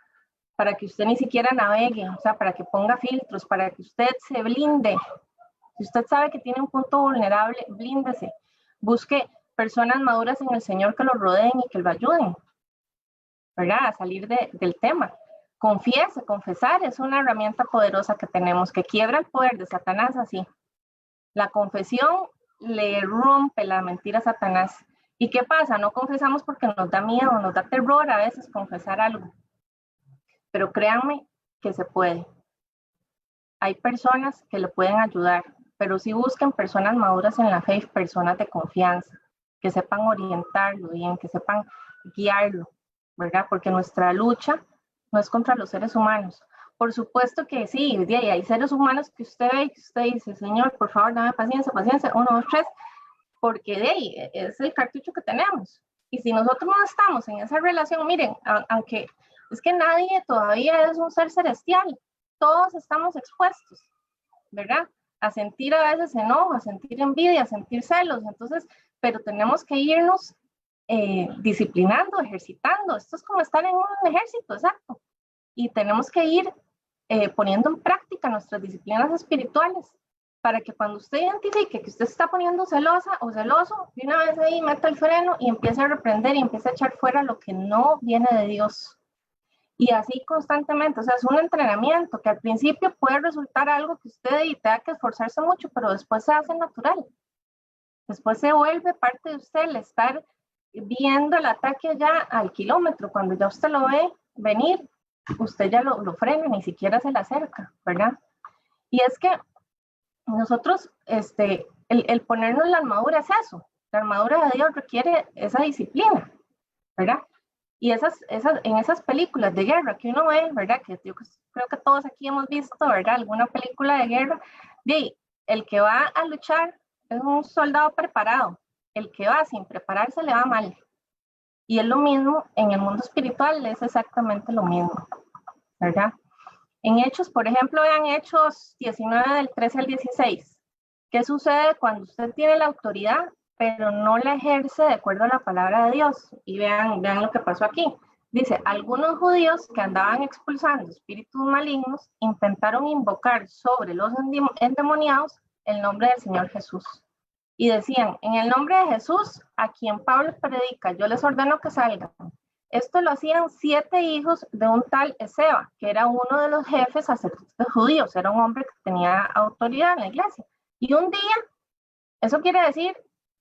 para que usted ni siquiera navegue, o sea, para que ponga filtros, para que usted se blinde. Si usted sabe que tiene un punto vulnerable, blíndese. Busque personas maduras en el Señor que lo rodeen y que lo ayuden, ¿verdad? A salir del tema. Confesar es una herramienta poderosa que tenemos, que quiebra el poder de Satanás así. La confesión le rompe la mentira a Satanás. ¿Y qué pasa? No confesamos porque nos da miedo, nos da terror a veces confesar algo. Pero créanme que se puede. Hay personas que le pueden ayudar, pero sí busquen personas maduras en la fe y personas de confianza, que sepan orientarlo bien, que sepan guiarlo, ¿verdad? Porque nuestra lucha no es contra los seres humanos. Por supuesto que sí, hay seres humanos que usted ve y que usted dice, Señor, por favor, dame paciencia, paciencia, 1, 2, 3, porque de ahí es el cartucho que tenemos. Y si nosotros no estamos en esa relación, miren, aunque es que nadie todavía es un ser celestial, todos estamos expuestos, ¿verdad? A sentir a veces enojo, a sentir envidia, a sentir celos, entonces, pero tenemos que irnos disciplinando, ejercitando. Esto es como estar en un ejército, exacto. Y tenemos que ir poniendo en práctica nuestras disciplinas espirituales para que cuando usted identifique que usted se está poniendo celosa o celoso, de una vez ahí meta el freno y empiece a reprender y empiece a echar fuera lo que no viene de Dios. Y así constantemente, o sea, es un entrenamiento que al principio puede resultar algo que usted tenga que esforzarse mucho, pero después se hace natural. Después se vuelve parte de usted el estar viendo el ataque allá al kilómetro. Cuando ya usted lo ve venir, usted ya lo frena, ni siquiera se le acerca, ¿verdad? Y es que nosotros, el ponernos la armadura es eso. La armadura de Dios requiere esa disciplina, ¿verdad? Y en esas películas de guerra que uno ve, ¿verdad? Que yo creo que todos aquí hemos visto, ¿verdad? Alguna película de guerra, el que va a luchar es un soldado preparado. El que va sin prepararse le va mal. Y es lo mismo en el mundo espiritual, es exactamente lo mismo, ¿verdad? En Hechos, por ejemplo, vean Hechos 19 del 13 al 16. ¿Qué sucede cuando usted tiene la autoridad, pero no la ejerce de acuerdo a la palabra de Dios? Y vean lo que pasó aquí. Dice, algunos judíos que andaban expulsando espíritus malignos intentaron invocar sobre los endemoniados el nombre del Señor Jesús. Y decían, en el nombre de Jesús, a quien Pablo predica, yo les ordeno que salgan. Esto lo hacían 7 hijos de un tal Esceva, que era uno de los jefes sacerdotes judíos, era un hombre que tenía autoridad en la iglesia. Y un día, eso quiere decir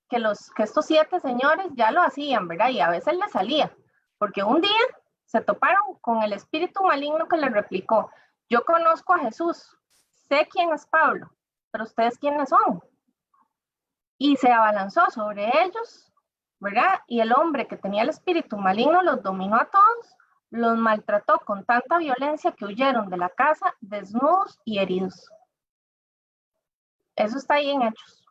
que estos 7 señores ya lo hacían, ¿verdad? Y a veces les salía, porque un día se toparon con el espíritu maligno que les replicó, yo conozco a Jesús, sé quién es Pablo, pero ustedes quiénes son. Y se abalanzó sobre ellos, ¿verdad? Y el hombre que tenía el espíritu maligno los dominó a todos, los maltrató con tanta violencia que huyeron de la casa desnudos y heridos. Eso está ahí en Hechos,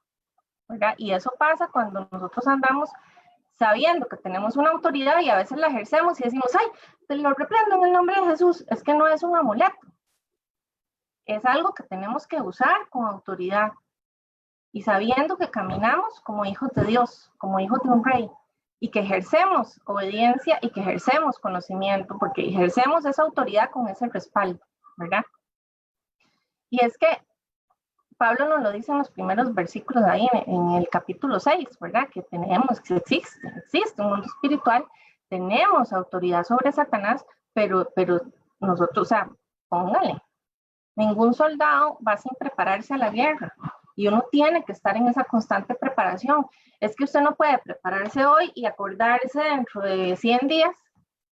¿verdad? Y eso pasa cuando nosotros andamos sabiendo que tenemos una autoridad y a veces la ejercemos y decimos, ay, te lo reprendo en el nombre de Jesús. Es que no es un amuleto. Es algo que tenemos que usar con autoridad. Y sabiendo que caminamos como hijos de Dios, como hijos de un rey, y que ejercemos obediencia y que ejercemos conocimiento, porque ejercemos esa autoridad con ese respaldo, ¿verdad? Y es que Pablo nos lo dice en los primeros versículos ahí en el capítulo 6, ¿verdad? Que existe un mundo espiritual, tenemos autoridad sobre Satanás, pero nosotros, o sea, póngale, ningún soldado va sin prepararse a la guerra. Y uno tiene que estar en esa constante preparación. Es que usted no puede prepararse hoy y acordarse dentro de 100 días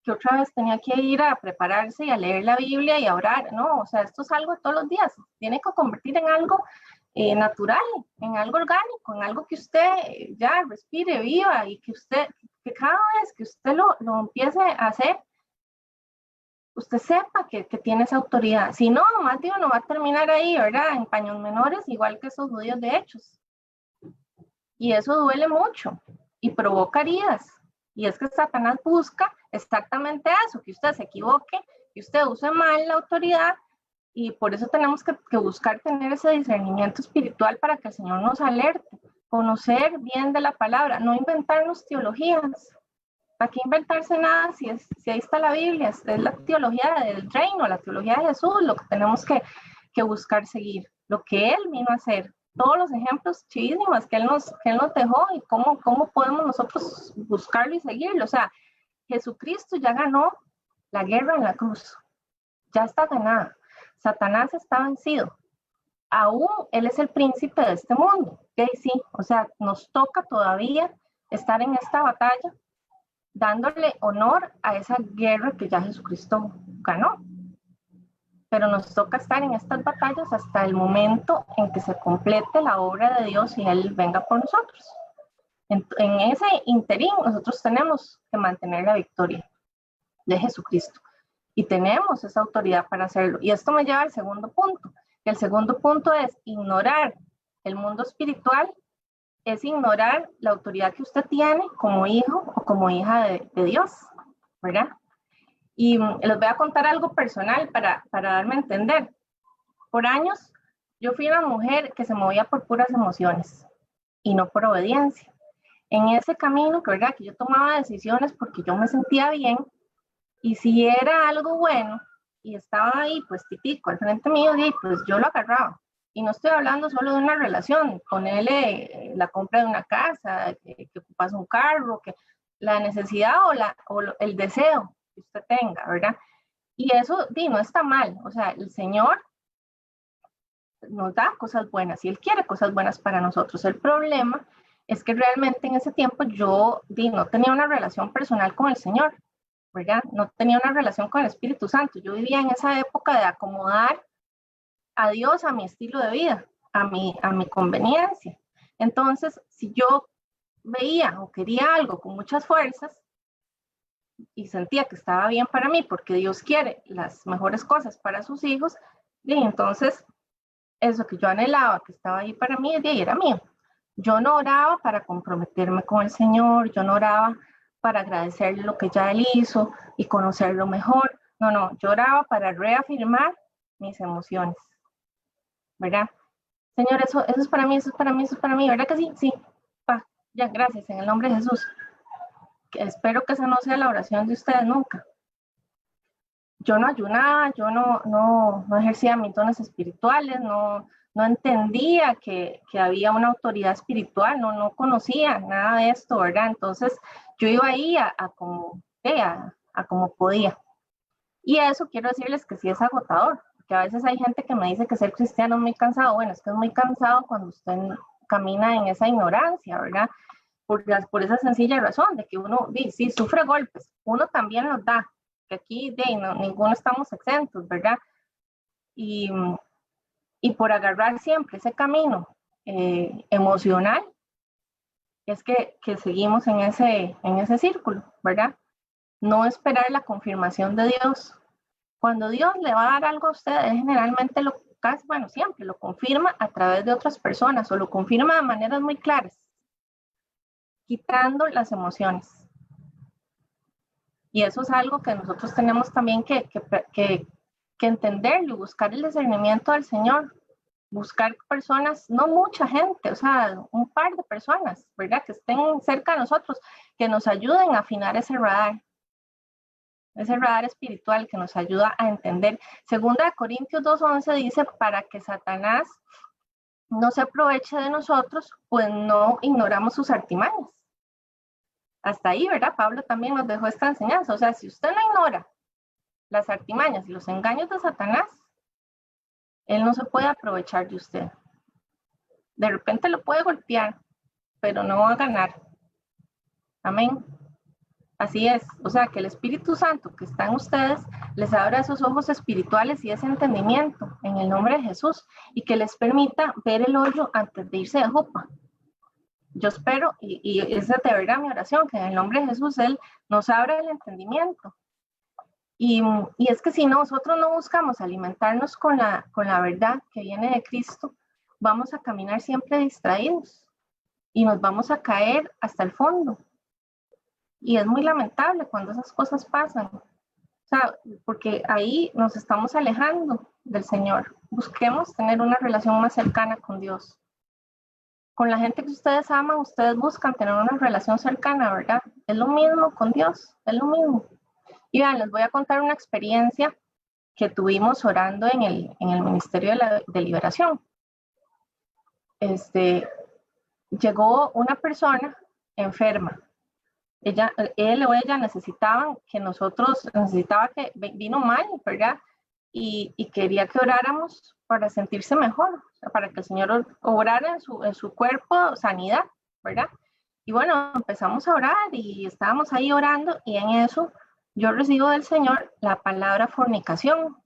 que otra vez tenía que ir a prepararse y a leer la Biblia y a orar. No, o sea, esto es algo de todos los días. Tiene que convertir en algo natural, en algo orgánico, en algo que usted ya respire, viva y que cada vez que usted lo empiece a hacer, usted sepa que tiene esa autoridad. Si no, más de uno va a terminar ahí, ¿verdad? En paños menores, igual que esos judíos de Hechos. Y eso duele mucho y provoca heridas. Y es que Satanás busca exactamente eso, que usted se equivoque, que usted use mal la autoridad. Y por eso tenemos que buscar tener ese discernimiento espiritual para que el Señor nos alerte, conocer bien de la palabra, no inventarnos teologías. ¿Para qué inventarse nada si ahí está la Biblia? Es la teología del reino, la teología de Jesús, lo que tenemos que buscar seguir, lo que Él vino a hacer. Todos los ejemplos chivísimos que Él nos dejó y cómo podemos nosotros buscarlo y seguirlo. O sea, Jesucristo ya ganó la guerra en la cruz. Ya está ganada. Satanás está vencido. Aún Él es el príncipe de este mundo. ¿Okay? Sí, o sea, nos toca todavía estar en esta batalla, dándole honor a esa guerra que ya Jesucristo ganó. Pero nos toca estar en estas batallas hasta el momento en que se complete la obra de Dios y Él venga por nosotros. En ese interín nosotros tenemos que mantener la victoria de Jesucristo y tenemos esa autoridad para hacerlo. Y esto me lleva al segundo punto. El segundo punto es ignorar el mundo espiritual, es ignorar la autoridad que usted tiene como hijo o como hija de Dios, ¿verdad? Y les voy a contar algo personal para darme a entender. Por años yo fui una mujer que se movía por puras emociones y no por obediencia. En ese camino, ¿verdad? Que yo tomaba decisiones porque yo me sentía bien y si era algo bueno y estaba ahí pues titico al frente mío, pues yo lo agarraba. Y no estoy hablando solo de una relación, ponerle la compra de una casa, que ocupas un carro, que la necesidad o el deseo que usted tenga, ¿verdad? Y eso no está mal, o sea, el Señor nos da cosas buenas y Él quiere cosas buenas para nosotros. El problema es que realmente en ese tiempo yo no tenía una relación personal con el Señor, ¿verdad? No tenía una relación con el Espíritu Santo. Yo vivía en esa época de acomodar a Dios a mi estilo de vida, a mi conveniencia. Entonces, si yo veía o quería algo con muchas fuerzas y sentía que estaba bien para mí porque Dios quiere las mejores cosas para sus hijos, y entonces eso que yo anhelaba, que estaba ahí para mí, era mío. Yo no oraba para comprometerme con el Señor, yo no oraba para agradecerle lo que ya Él hizo y conocerlo mejor. No, yo oraba para reafirmar mis emociones, ¿verdad? Señor, eso es para mí, eso es para mí, eso es para mí, ¿verdad que sí? Sí, ya, gracias, en el nombre de Jesús. Espero que esa no sea la oración de ustedes nunca. Yo no ayunaba, yo no ejercía mis dones espirituales, no entendía que había una autoridad espiritual, no conocía nada de esto, ¿verdad? Entonces yo iba ahí a como podía. Y eso quiero decirles que sí es agotador, porque a veces hay gente que me dice que ser cristiano es muy cansado. Bueno, es que es muy cansado cuando usted camina en esa ignorancia, ¿verdad? Por esa sencilla razón de que uno, sí, sufre golpes, uno también los da, que aquí ninguno estamos exentos, ¿verdad? Y por agarrar siempre ese camino emocional, es que seguimos en ese círculo, ¿verdad? No esperar la confirmación de Dios. Cuando Dios le va a dar algo a usted, él generalmente siempre lo confirma a través de otras personas o lo confirma de maneras muy claras, quitando las emociones. Y eso es algo que nosotros tenemos también que entenderlo y buscar el discernimiento del Señor. Buscar personas, no mucha gente, o sea, un par de personas, ¿verdad? Que estén cerca de nosotros, que nos ayuden a afinar ese radar espiritual que nos ayuda a entender. Segunda de Corintios 2:11 dice, para que Satanás no se aproveche de nosotros, pues no ignoramos sus artimañas. Hasta ahí, ¿verdad? Pablo también nos dejó esta enseñanza. O sea, si usted no ignora las artimañas y los engaños de Satanás, él no se puede aprovechar de usted. De repente lo puede golpear, pero no va a ganar. Amén. Así es, o sea, que el Espíritu Santo que está en ustedes les abra esos ojos espirituales y ese entendimiento en el nombre de Jesús y que les permita ver el hoyo antes de irse de jupa. Yo espero, y esa es de verdad mi oración, que en el nombre de Jesús Él nos abra el entendimiento. Y es que si nosotros no buscamos alimentarnos con la verdad que viene de Cristo, vamos a caminar siempre distraídos y nos vamos a caer hasta el fondo. Y es muy lamentable cuando esas cosas pasan, o sea, porque ahí nos estamos alejando del Señor. Busquemos tener una relación más cercana con Dios. Con la gente que ustedes aman, ustedes buscan tener una relación cercana, ¿verdad? Es lo mismo con Dios, es lo mismo. Y vean, les voy a contar una experiencia que tuvimos orando en el Ministerio de Liberación. Llegó una persona enferma. Él o ella necesitaba que vino mal, ¿verdad? Y quería que oráramos para sentirse mejor, o sea, para que el Señor obrara en su cuerpo sanidad, ¿verdad? Y bueno, empezamos a orar y estábamos ahí orando y en eso yo recibo del Señor la palabra fornicación.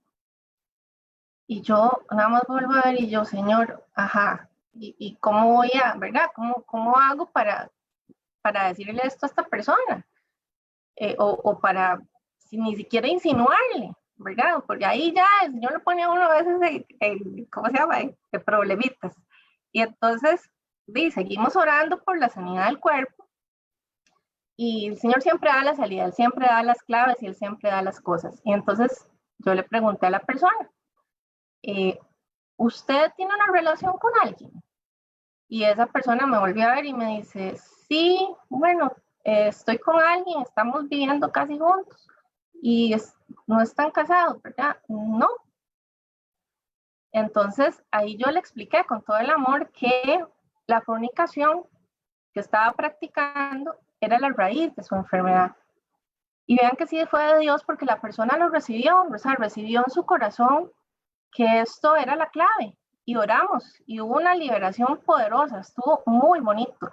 Y yo nada más vuelvo a ver y yo, Señor, ajá, ¿y cómo voy a, verdad? ¿Cómo hago para para decirle esto a esta persona, o para ni siquiera insinuarle, ¿verdad? Porque ahí ya el Señor lo pone a uno a veces ¿cómo se llama? De problemitas. Y entonces, seguimos orando por la sanidad del cuerpo, y el Señor siempre da la salida, Él siempre da las claves y Él siempre da las cosas. Y entonces yo le pregunté a la persona, ¿usted tiene una relación con alguien? Y esa persona me volvió a ver y me dice, sí, bueno, estoy con alguien, estamos viviendo casi juntos y no están casados, ¿verdad? No. Entonces ahí yo le expliqué con todo el amor que la fornicación que estaba practicando era la raíz de su enfermedad. Y vean que sí fue de Dios, porque la persona lo recibió, o sea, recibió en su corazón que esto era la clave. Y oramos, y hubo una liberación poderosa, estuvo muy bonito.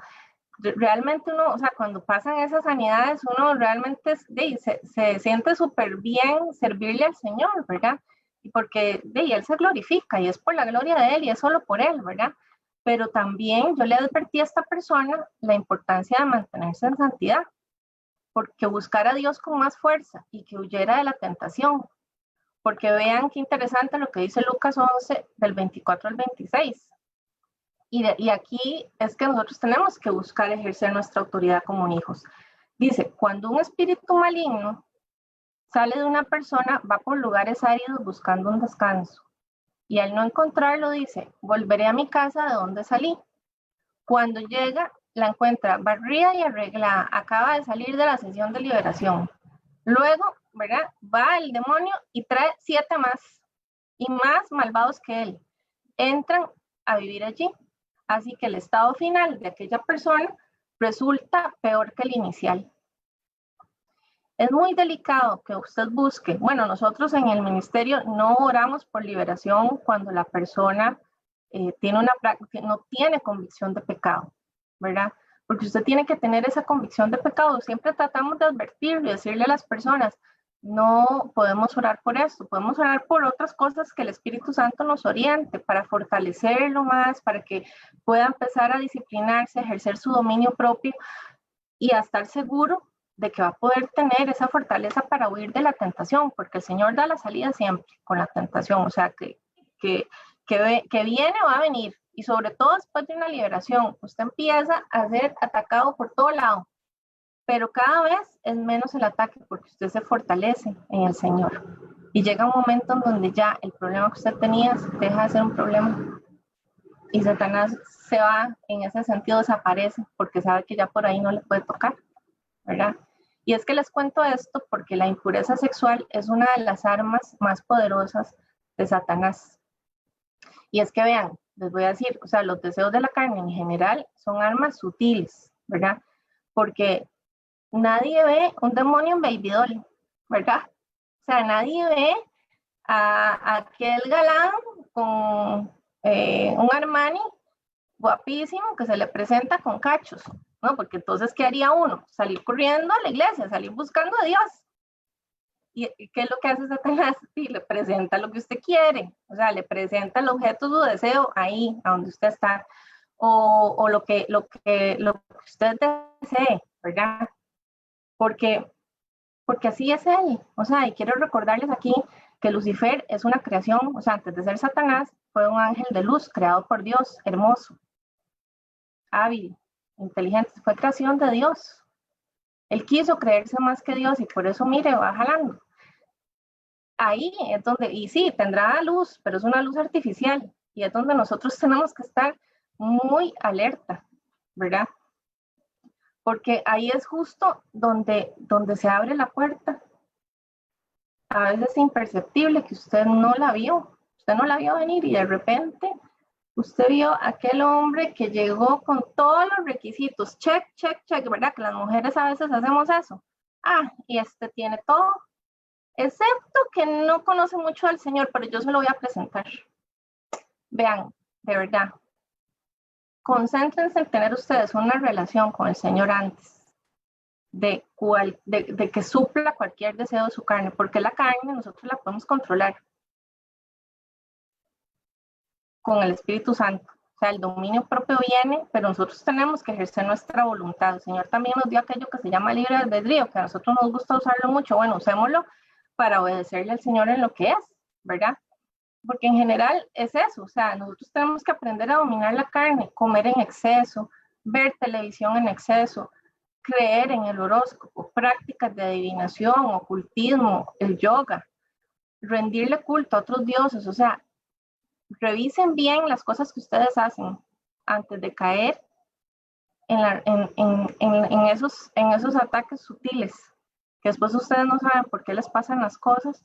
Realmente uno, o sea, cuando pasan esas sanidades, uno realmente se siente súper bien servirle al Señor, ¿verdad? Y porque Él se glorifica, y es por la gloria de Él, y es solo por Él, ¿verdad? Pero también yo le advertí a esta persona la importancia de mantenerse en santidad, porque buscar a Dios con más fuerza y que huyera de la tentación. Porque vean qué interesante lo que dice Lucas 11, del 24 al 26. Y aquí es que nosotros tenemos que buscar ejercer nuestra autoridad como hijos. Dice, cuando un espíritu maligno sale de una persona, va por lugares áridos buscando un descanso. Y al no encontrarlo, dice, volveré a mi casa de donde salí. Cuando llega, la encuentra barrida y arreglada, acaba de salir de la sesión de liberación. Luego, ¿verdad? Va el demonio y trae 7 más, y más malvados que él. Entran a vivir allí. Así que el estado final de aquella persona resulta peor que el inicial. Es muy delicado que usted busque. Bueno, nosotros en el ministerio no oramos por liberación cuando la persona no tiene convicción de pecado, ¿verdad? Porque usted tiene que tener esa convicción de pecado. Siempre tratamos de advertirle, decirle a las personas, no podemos orar por esto, podemos orar por otras cosas que el Espíritu Santo nos oriente para fortalecerlo más, para que pueda empezar a disciplinarse, a ejercer su dominio propio y a estar seguro de que va a poder tener esa fortaleza para huir de la tentación, porque el Señor da la salida siempre con la tentación, o sea, que viene va a venir, y sobre todo después de una liberación, usted empieza a ser atacado por todo lado, pero cada vez es menos el ataque porque usted se fortalece en el Señor, y llega un momento en donde ya el problema que usted tenía deja de ser un problema, y Satanás se va, en ese sentido desaparece, porque sabe que ya por ahí no le puede tocar, ¿verdad? Y es que les cuento esto porque la impureza sexual es una de las armas más poderosas de Satanás. Y es que vean, les voy a decir, o sea, los deseos de la carne en general son armas sutiles, ¿verdad? Porque nadie ve un demonio en Baby Doll, ¿verdad? O sea, nadie ve a aquel galán con un Armani guapísimo que se le presenta con cachos, ¿no? Porque entonces, ¿qué haría uno? Salir corriendo a la iglesia, salir buscando a Dios. ¿Y qué es lo que hace Satanás? Y le presenta lo que usted quiere, o sea, le presenta el objeto de su deseo ahí, a donde usted está, o lo que usted desee, ¿verdad? Porque así es él, o sea, y quiero recordarles aquí que Lucifer es una creación, o sea, antes de ser Satanás, fue un ángel de luz creado por Dios, hermoso, hábil, inteligente, fue creación de Dios. Él quiso creerse más que Dios y por eso, mire, va jalando. Ahí es donde, y sí, tendrá luz, pero es una luz artificial, y es donde nosotros tenemos que estar muy alerta, ¿verdad? Porque ahí es justo donde se abre la puerta. A veces es imperceptible que usted no la vio venir, y de repente usted vio a aquel hombre que llegó con todos los requisitos, check, check, check, ¿verdad? Que las mujeres a veces hacemos eso. Ah, y este tiene todo, excepto que no conoce mucho al Señor, pero yo se lo voy a presentar. Vean, de verdad, concéntrense en tener ustedes una relación con el Señor antes de que supla cualquier deseo de su carne, porque la carne nosotros la podemos controlar con el Espíritu Santo. O sea, el dominio propio viene, pero nosotros tenemos que ejercer nuestra voluntad. El Señor también nos dio aquello que se llama libre albedrío, que a nosotros nos gusta usarlo mucho. Bueno, usémoslo para obedecerle al Señor en lo que es, ¿verdad? Porque en general es eso, o sea, nosotros tenemos que aprender a dominar la carne, comer en exceso, ver televisión en exceso, creer en el horóscopo, prácticas de adivinación, ocultismo, el yoga, rendirle culto a otros dioses, o sea, revisen bien las cosas que ustedes hacen antes de caer en esos ataques sutiles, que después ustedes no saben por qué les pasan las cosas,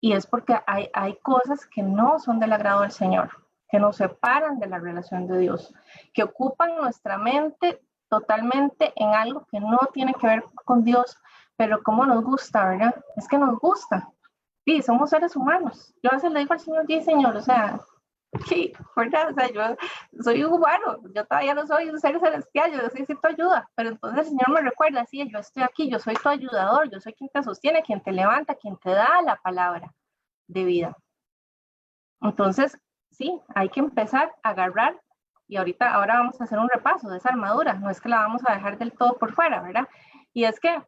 y es porque hay cosas que no son del agrado del Señor, que nos separan de la relación de Dios, que ocupan nuestra mente totalmente en algo que no tiene que ver con Dios, pero como nos gusta, ¿verdad? Es que nos gusta. Sí, somos seres humanos. Yo a veces le digo al Señor, sí, Señor, o sea, sí, ¿verdad? O sea, yo soy un humano, yo todavía no soy un ser celestial, yo necesito ayuda, pero entonces el Señor me recuerda, sí, yo estoy aquí, yo soy tu ayudador, yo soy quien te sostiene, quien te levanta, quien te da la palabra de vida. Entonces, sí, hay que empezar a agarrar, y ahora vamos a hacer un repaso de esa armadura, no es que la vamos a dejar del todo por fuera, ¿verdad? Y es que,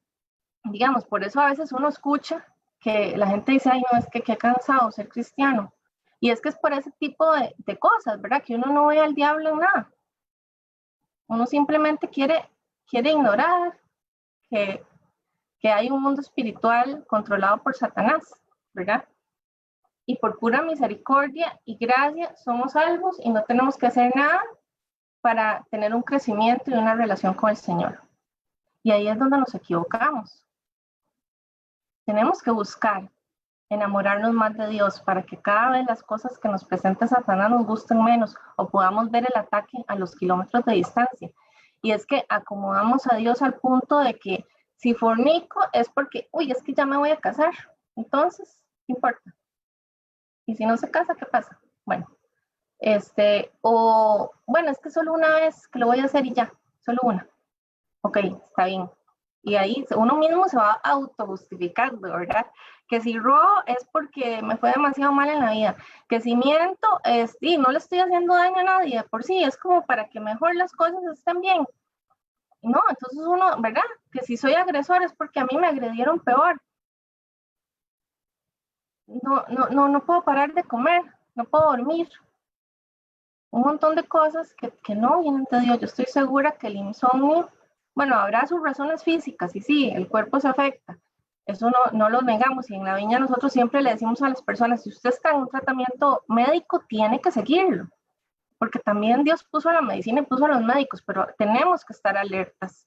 digamos, por eso a veces uno escucha que la gente dice, ay, no, es que qué cansado ser cristiano. Y es que es por ese tipo de cosas, ¿verdad? Que uno no ve al diablo en nada. Uno simplemente quiere ignorar que hay un mundo espiritual controlado por Satanás, ¿verdad? Y por pura misericordia y gracia somos salvos y no tenemos que hacer nada para tener un crecimiento y una relación con el Señor. Y ahí es donde nos equivocamos. Tenemos que buscar enamorarnos más de Dios para que cada vez las cosas que nos presenta Satanás nos gusten menos o podamos ver el ataque a los kilómetros de distancia. Y es que acomodamos a Dios al punto de que si fornico es porque, uy, es que ya me voy a casar. Entonces, ¿qué importa? Y si no se casa, ¿qué pasa? Bueno, bueno, es que solo una vez que lo voy a hacer y ya, solo una. Ok, está bien. Y ahí uno mismo se va autojustificando, ¿verdad? Que si robo es porque me fue demasiado mal en la vida. Que si miento, y no le estoy haciendo daño a nadie, por sí, es como para que mejor las cosas estén bien. No, entonces uno, ¿verdad? Que si soy agresor es porque a mí me agredieron peor. No puedo parar de comer, no puedo dormir. Un montón de cosas que no vienen de Dios. Yo estoy segura que el insomnio, bueno, habrá sus razones físicas y sí, el cuerpo se afecta. Eso no lo negamos y en la viña nosotros siempre le decimos a las personas, si usted está en un tratamiento médico, tiene que seguirlo, porque también Dios puso a la medicina y puso a los médicos, pero tenemos que estar alertas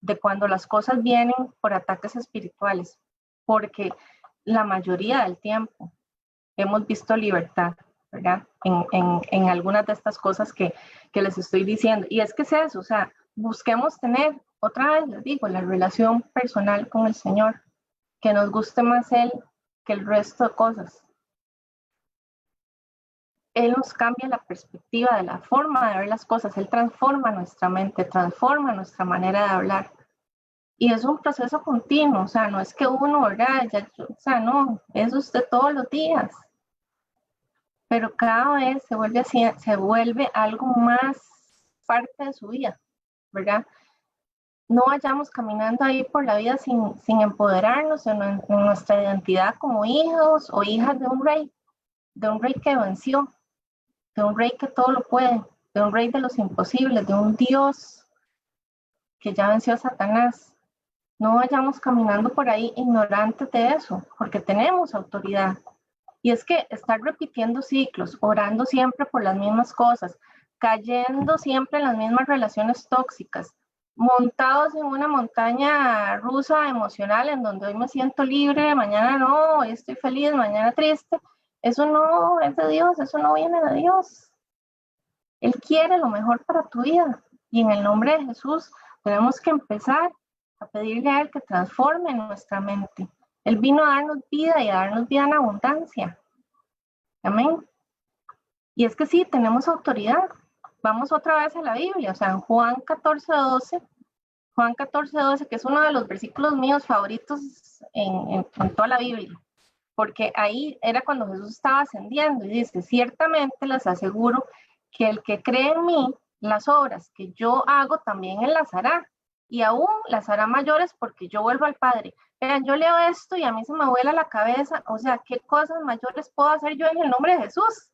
de cuando las cosas vienen por ataques espirituales, porque la mayoría del tiempo hemos visto libertad, ¿verdad? En algunas de estas cosas que les estoy diciendo. Y es que es eso, o sea, busquemos tener, otra vez les digo, la relación personal con el Señor, que nos guste más Él que el resto de cosas. Él nos cambia la perspectiva de la forma de ver las cosas, Él transforma nuestra mente, transforma nuestra manera de hablar. Y es un proceso continuo, o sea, no es que uno, ¿verdad? O sea, no, eso es de todos los días. Pero cada vez se vuelve algo más parte de su vida, ¿verdad? No vayamos caminando ahí por la vida sin empoderarnos en nuestra identidad como hijos o hijas de un rey que venció, de un rey que todo lo puede, de un rey de los imposibles, de un Dios que ya venció a Satanás. No vayamos caminando por ahí ignorantes de eso, porque tenemos autoridad. Y es que estar repitiendo ciclos, orando siempre por las mismas cosas, cayendo siempre en las mismas relaciones tóxicas, montados en una montaña rusa emocional en donde hoy me siento libre, mañana no, hoy estoy feliz, mañana triste, eso no es de Dios, eso no viene de Dios. Él quiere lo mejor para tu vida y en el nombre de Jesús tenemos que empezar a pedirle a Él que transforme nuestra mente. Él vino a darnos vida y a darnos vida en abundancia. Amén. Y es que sí, tenemos autoridad. Vamos otra vez a la Biblia, o sea, en Juan 14:12, que es uno de los versículos míos favoritos en toda la Biblia, porque ahí era cuando Jesús estaba ascendiendo y dice, ciertamente les aseguro que el que cree en mí, las obras que yo hago también él las hará, y aún las hará mayores porque yo vuelvo al Padre. Vean, yo leo esto y a mí se me vuela la cabeza, o sea, ¿qué cosas mayores puedo hacer yo en el nombre de Jesús?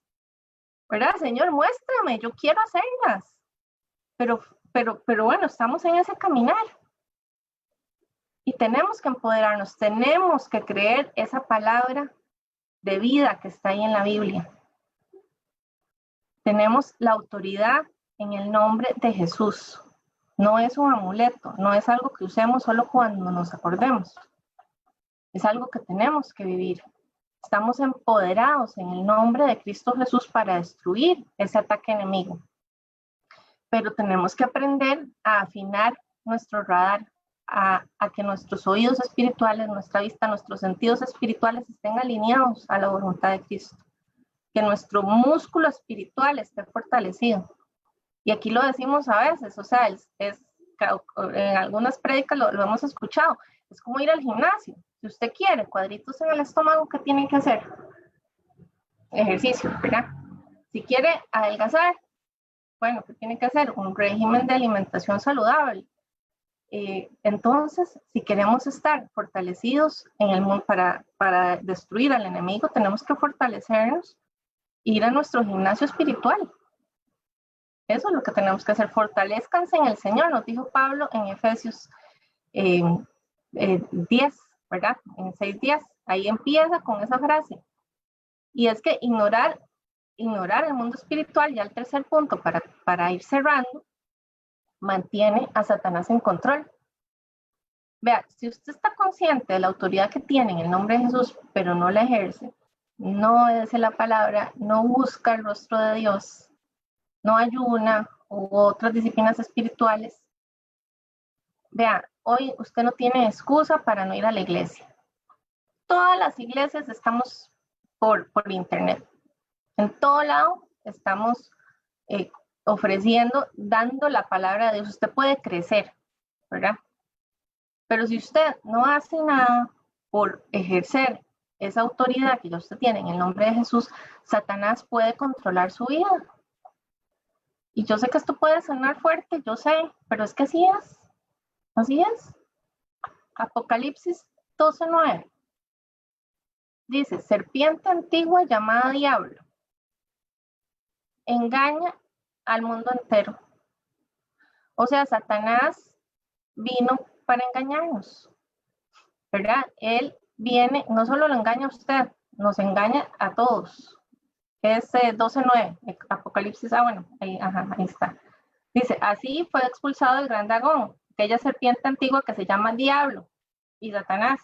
¿Verdad, Señor? Muéstrame, yo quiero hacerlas. Pero bueno, estamos en ese caminar. Y tenemos que empoderarnos, tenemos que creer esa palabra de vida que está ahí en la Biblia. Tenemos la autoridad en el nombre de Jesús. No es un amuleto, no es algo que usemos solo cuando nos acordemos. Es algo que tenemos que vivir. Estamos empoderados en el nombre de Cristo Jesús para destruir ese ataque enemigo. Pero tenemos que aprender a afinar nuestro radar, a que nuestros oídos espirituales, nuestra vista, nuestros sentidos espirituales estén alineados a la voluntad de Cristo. Que nuestro músculo espiritual esté fortalecido. Y aquí lo decimos a veces, o sea, en algunas prédicas lo hemos escuchado, es como ir al gimnasio. Si usted quiere cuadritos en el estómago, ¿qué tiene que hacer? Ejercicio, ¿verdad? Si quiere adelgazar, bueno, ¿qué tiene que hacer? Un régimen de alimentación saludable. Entonces, si queremos estar fortalecidos en el mundo para destruir al enemigo, tenemos que fortalecernos, ir a nuestro gimnasio espiritual. Eso es lo que tenemos que hacer. Fortalezcanse en el Señor, nos dijo Pablo en Efesios 10, ¿verdad? En 6:10. Ahí empieza con esa frase. Y es que ignorar el mundo espiritual, ya el tercer punto, para ir cerrando, mantiene a Satanás en control. Vea, si usted está consciente de la autoridad que tiene en el nombre de Jesús, pero no la ejerce, no obedece la palabra, no busca el rostro de Dios, no ayuna u otras disciplinas espirituales, vea, hoy usted no tiene excusa para no ir a la iglesia. Todas las iglesias estamos por internet. En todo lado estamos ofreciendo, dando la palabra de Dios. Usted puede crecer, ¿verdad? Pero si usted no hace nada por ejercer esa autoridad que ya usted tiene en el nombre de Jesús, Satanás puede controlar su vida. Y yo sé que esto puede sonar fuerte, yo sé, pero es que así es. Así es. Apocalipsis 12:9. Dice, serpiente antigua llamada diablo, engaña al mundo entero. O sea, Satanás vino para engañarnos, ¿verdad? Él viene, no solo lo engaña a usted, nos engaña a todos. Es 12:9, Apocalipsis, bueno, ahí está. Dice, así fue expulsado el gran dragón, aquella serpiente antigua que se llama Diablo y Satanás,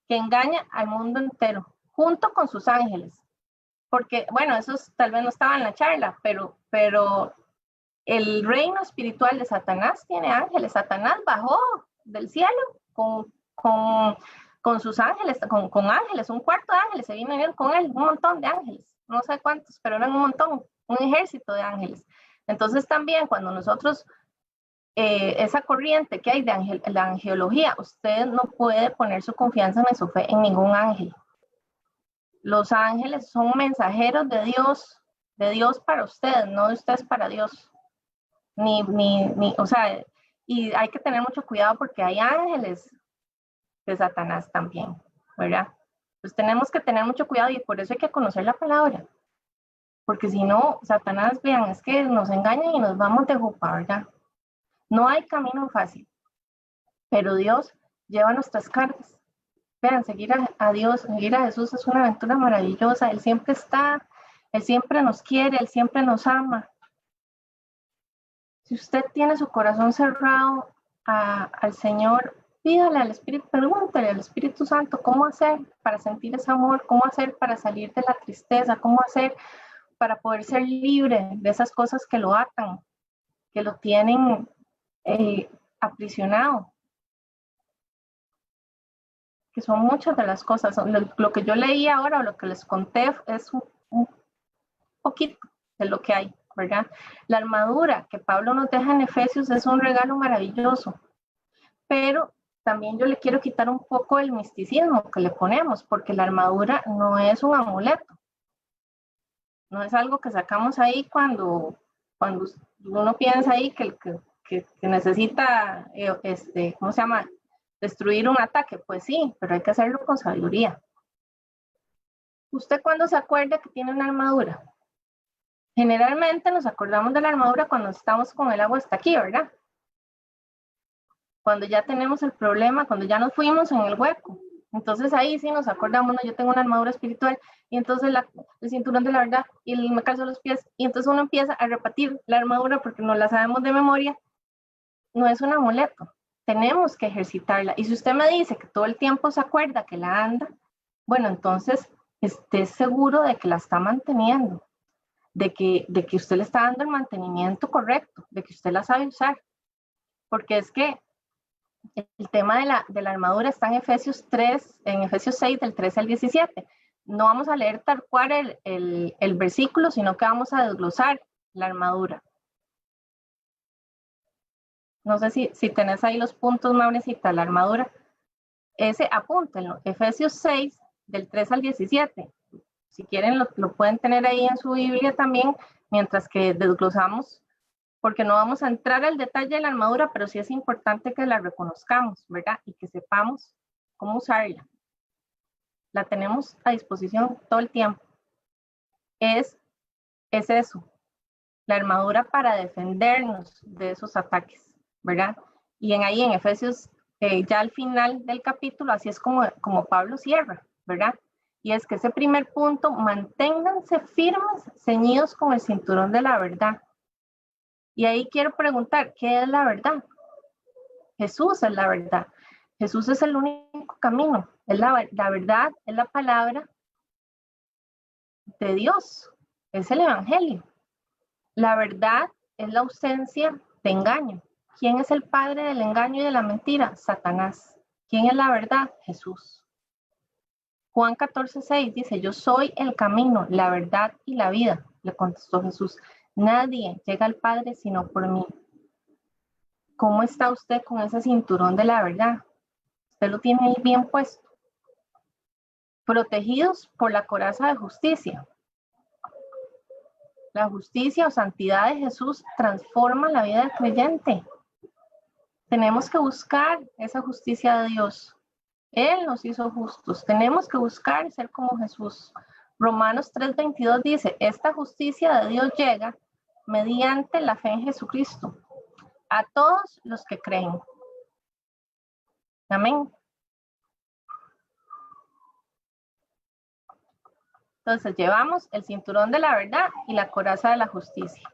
que engaña al mundo entero, junto con sus ángeles. Porque, bueno, esos tal vez no estaban en la charla, pero el reino espiritual de Satanás tiene ángeles. Satanás bajó del cielo con sus ángeles, con ángeles, un cuarto de ángeles, se vino con él, un montón de ángeles, no sé cuántos, pero eran un montón, un ejército de ángeles. Entonces también cuando nosotros, esa corriente que hay de la angelología, usted no puede poner su confianza ni su fe en ningún ángel. Los ángeles son mensajeros de Dios para ustedes, no de ustedes para Dios. O sea, y hay que tener mucho cuidado porque hay ángeles de Satanás también, ¿verdad? Pues tenemos que tener mucho cuidado y por eso hay que conocer la palabra. Porque si no, Satanás, vean, es que nos engañan y nos vamos de jupa, ¿verdad? No hay camino fácil, pero Dios lleva nuestras cargas. Vean, seguir a Dios, seguir a Jesús es una aventura maravillosa. Él siempre está, Él siempre nos quiere, Él siempre nos ama. Si usted tiene su corazón cerrado al Señor, pídale al Espíritu, pregúntale al Espíritu Santo cómo hacer para sentir ese amor, cómo hacer para salir de la tristeza, cómo hacer para poder ser libre de esas cosas que lo atan, que lo tienen aprisionado. Que son muchas de las cosas. Lo que yo leí ahora o lo que les conté es un poquito de lo que hay, ¿verdad? La armadura que Pablo nos deja en Efesios es un regalo maravilloso, pero también yo le quiero quitar un poco el misticismo que le ponemos, porque la armadura no es un amuleto. No es algo que sacamos ahí cuando uno piensa ahí que necesita, ¿cómo se llama? Destruir un ataque. Pues sí, pero hay que hacerlo con sabiduría. ¿Usted cuándo se acuerda que tiene una armadura? Generalmente nos acordamos de la armadura cuando estamos con el agua hasta aquí, ¿verdad? Cuando ya tenemos el problema, cuando ya nos fuimos en el hueco. Entonces ahí sí nos acordamos, ¿no? Yo tengo una armadura espiritual y entonces el cinturón de la verdad y me calzo los pies y entonces uno empieza a repetir la armadura porque no la sabemos de memoria. No es un amuleto, tenemos que ejercitarla. Y si usted me dice que todo el tiempo se acuerda que la anda, bueno, entonces esté seguro de que la está manteniendo, de que usted le está dando el mantenimiento correcto, de que usted la sabe usar. Porque es que el tema de la armadura está en Efesios 6, del 13 al 17. No vamos a leer tal cual el versículo, sino que vamos a desglosar la armadura. No sé si tenés ahí los puntos, Maurecita, la armadura. Ese apúntenlo, Efesios 6, del 3 al 17. Si quieren, lo pueden tener ahí en su Biblia también, mientras que desglosamos, porque no vamos a entrar al detalle de la armadura, pero sí es importante que la reconozcamos, ¿verdad? Y que sepamos cómo usarla. La tenemos a disposición todo el tiempo. Es eso, la armadura para defendernos de esos ataques, ¿verdad? Y ahí en Efesios, ya al final del capítulo, así es como Pablo cierra, ¿verdad? Y es que ese primer punto, manténganse firmes, ceñidos con el cinturón de la verdad. Y ahí quiero preguntar, ¿qué es la verdad? Jesús es la verdad. Jesús es el único camino. Es la verdad, es la palabra de Dios. Es el evangelio. La verdad es la ausencia de engaño. ¿Quién es el padre del engaño y de la mentira? Satanás. ¿Quién es la verdad? Jesús. Juan 14:6 dice, yo soy el camino, la verdad y la vida. Le contestó Jesús. Nadie llega al Padre sino por mí. ¿Cómo está usted con ese cinturón de la verdad? Usted lo tiene ahí bien puesto. Protegidos por la coraza de justicia. La justicia o santidad de Jesús transforma la vida del creyente. Tenemos que buscar esa justicia de Dios. Él nos hizo justos. Tenemos que buscar ser como Jesús. Romanos 3:22 dice, esta justicia de Dios llega mediante la fe en Jesucristo a todos los que creen. Amén. Entonces llevamos el cinturón de la verdad y la coraza de la justicia.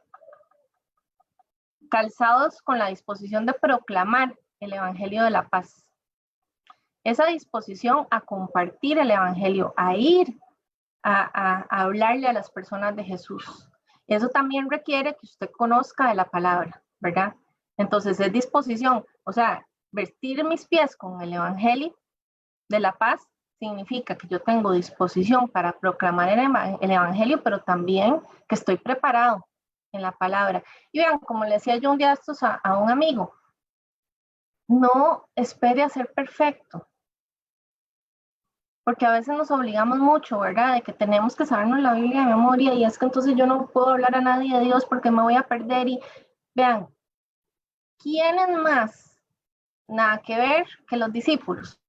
Calzados con la disposición de proclamar el evangelio de la paz. Esa disposición a compartir el evangelio, a ir a hablarle a las personas de Jesús. Eso también requiere que usted conozca de la palabra, ¿verdad? Entonces es disposición, o sea, vestir mis pies con el evangelio de la paz significa que yo tengo disposición para proclamar el evangelio, pero también que estoy preparado en la palabra. Y vean, como le decía yo un día estos a un amigo, no espere a ser perfecto, porque a veces nos obligamos mucho, ¿verdad? De que tenemos que sabernos la Biblia de memoria y es que entonces yo no puedo hablar a nadie de Dios porque me voy a perder. Y vean, ¿quiénes más? Nada que ver que los discípulos.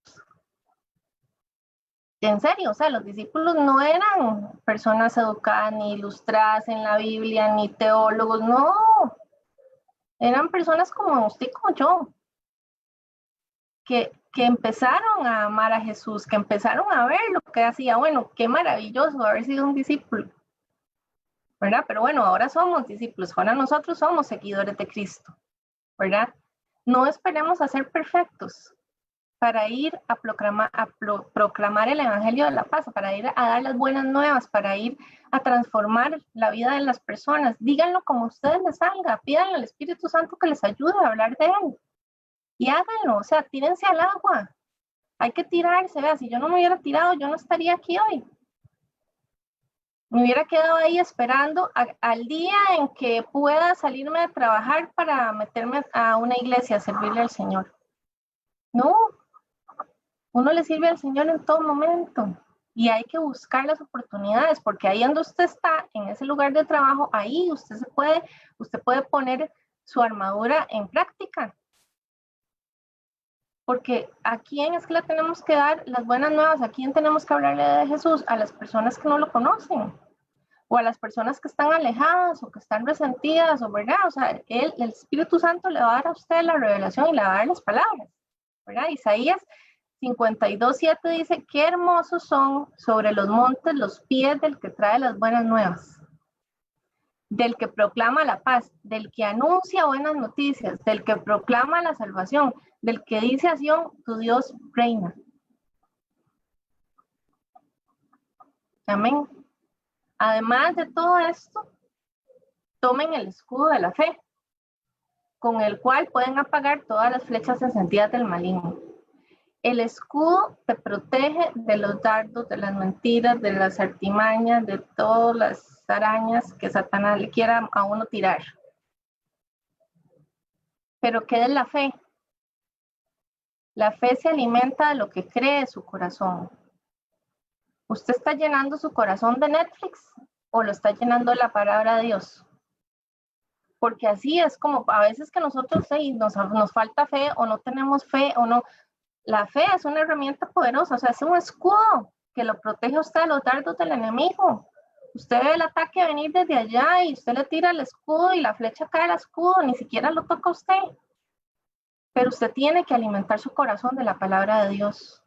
En serio, o sea, los discípulos no eran personas educadas ni ilustradas en la Biblia, ni teólogos, no. Eran personas como usted y como yo, que empezaron a amar a Jesús, que empezaron a ver lo que hacía. Bueno, qué maravilloso haber sido un discípulo, ¿verdad? Pero bueno, ahora somos discípulos, ahora nosotros somos seguidores de Cristo, ¿verdad? No esperemos a ser perfectos para ir a proclamar el evangelio de la paz, para ir a dar las buenas nuevas, para ir a transformar la vida de las personas. Díganlo como a ustedes les salga, pídanle al Espíritu Santo que les ayude a hablar de él. Y háganlo, o sea, tírense al agua. Hay que tirarse, vea, si yo no me hubiera tirado, yo no estaría aquí hoy. Me hubiera quedado ahí esperando al día en que pueda salirme de trabajar para meterme a una iglesia a servirle al Señor. No, uno le sirve al Señor en todo momento. Y hay que buscar las oportunidades, porque ahí donde usted está, en ese lugar de trabajo, ahí usted puede poner su armadura en práctica. Porque ¿a quién es que le tenemos que dar las buenas nuevas? ¿A quién tenemos que hablarle de Jesús? A las personas que no lo conocen, o a las personas que están alejadas o que están resentidas, o verdad, o sea, el Espíritu Santo le va a dar a usted la revelación y le va a dar las palabras, ¿verdad? Isaías 52:7 dice: qué hermosos son sobre los montes los pies del que trae las buenas nuevas, del que proclama la paz, del que anuncia buenas noticias, del que proclama la salvación, del que dice a Sión: tu Dios reina. Amén. Además de todo esto, tomen el escudo de la fe, con el cual pueden apagar todas las flechas encendidas del maligno. El escudo te protege de los dardos, de las mentiras, de las artimañas, de todas las arañas que Satanás le quiera a uno tirar. Pero ¿qué es la fe? La fe se alimenta de lo que cree su corazón. ¿Usted está llenando su corazón de Netflix o lo está llenando de la palabra de Dios? Porque así es como a veces que nosotros nos falta fe o no tenemos fe o no. La fe es una herramienta poderosa, o sea, es un escudo que lo protege a usted de los dardos del enemigo. Usted ve el ataque venir desde allá y usted le tira el escudo y la flecha cae al escudo, ni siquiera lo toca usted. Pero usted tiene que alimentar su corazón de la palabra de Dios,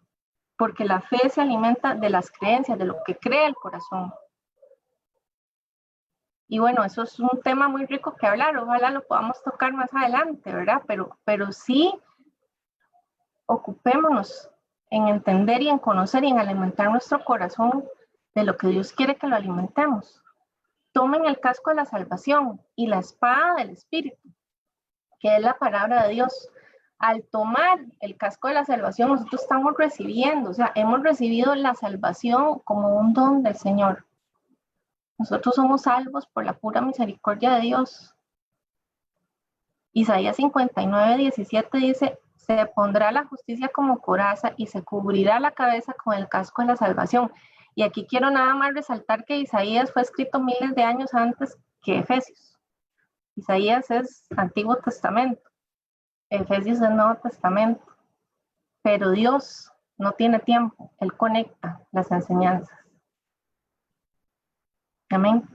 porque la fe se alimenta de las creencias, de lo que cree el corazón. Y bueno, eso es un tema muy rico que hablar, ojalá lo podamos tocar más adelante, ¿verdad? Pero sí, ocupémonos en entender y en conocer y en alimentar nuestro corazón de lo que Dios quiere que lo alimentemos. Tomen el casco de la salvación y la espada del Espíritu, que es la palabra de Dios. Al tomar el casco de la salvación, nosotros estamos recibiendo, o sea, hemos recibido la salvación como un don del Señor. Nosotros somos salvos por la pura misericordia de Dios. Isaías 59:17 dice: se pondrá la justicia como coraza y se cubrirá la cabeza con el casco de la salvación. Y aquí quiero nada más resaltar que Isaías fue escrito miles de años antes que Efesios. Isaías es Antiguo Testamento, Efesios es Nuevo Testamento, pero Dios no tiene tiempo, Él conecta las enseñanzas. Amén.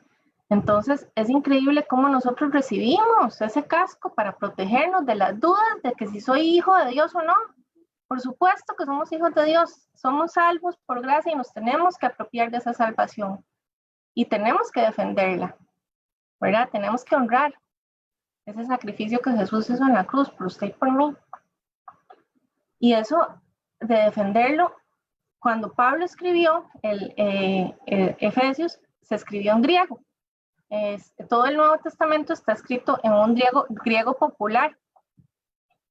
Entonces es increíble cómo nosotros recibimos ese casco para protegernos de las dudas de que si soy hijo de Dios o no. Por supuesto que somos hijos de Dios, somos salvos por gracia y nos tenemos que apropiar de esa salvación y tenemos que defenderla, ¿verdad? Tenemos que honrar ese sacrificio que Jesús hizo en la cruz por usted y por mí. Y eso de defenderlo, cuando Pablo escribió el Efesios, se escribió en griego. Todo el Nuevo Testamento está escrito en un griego popular,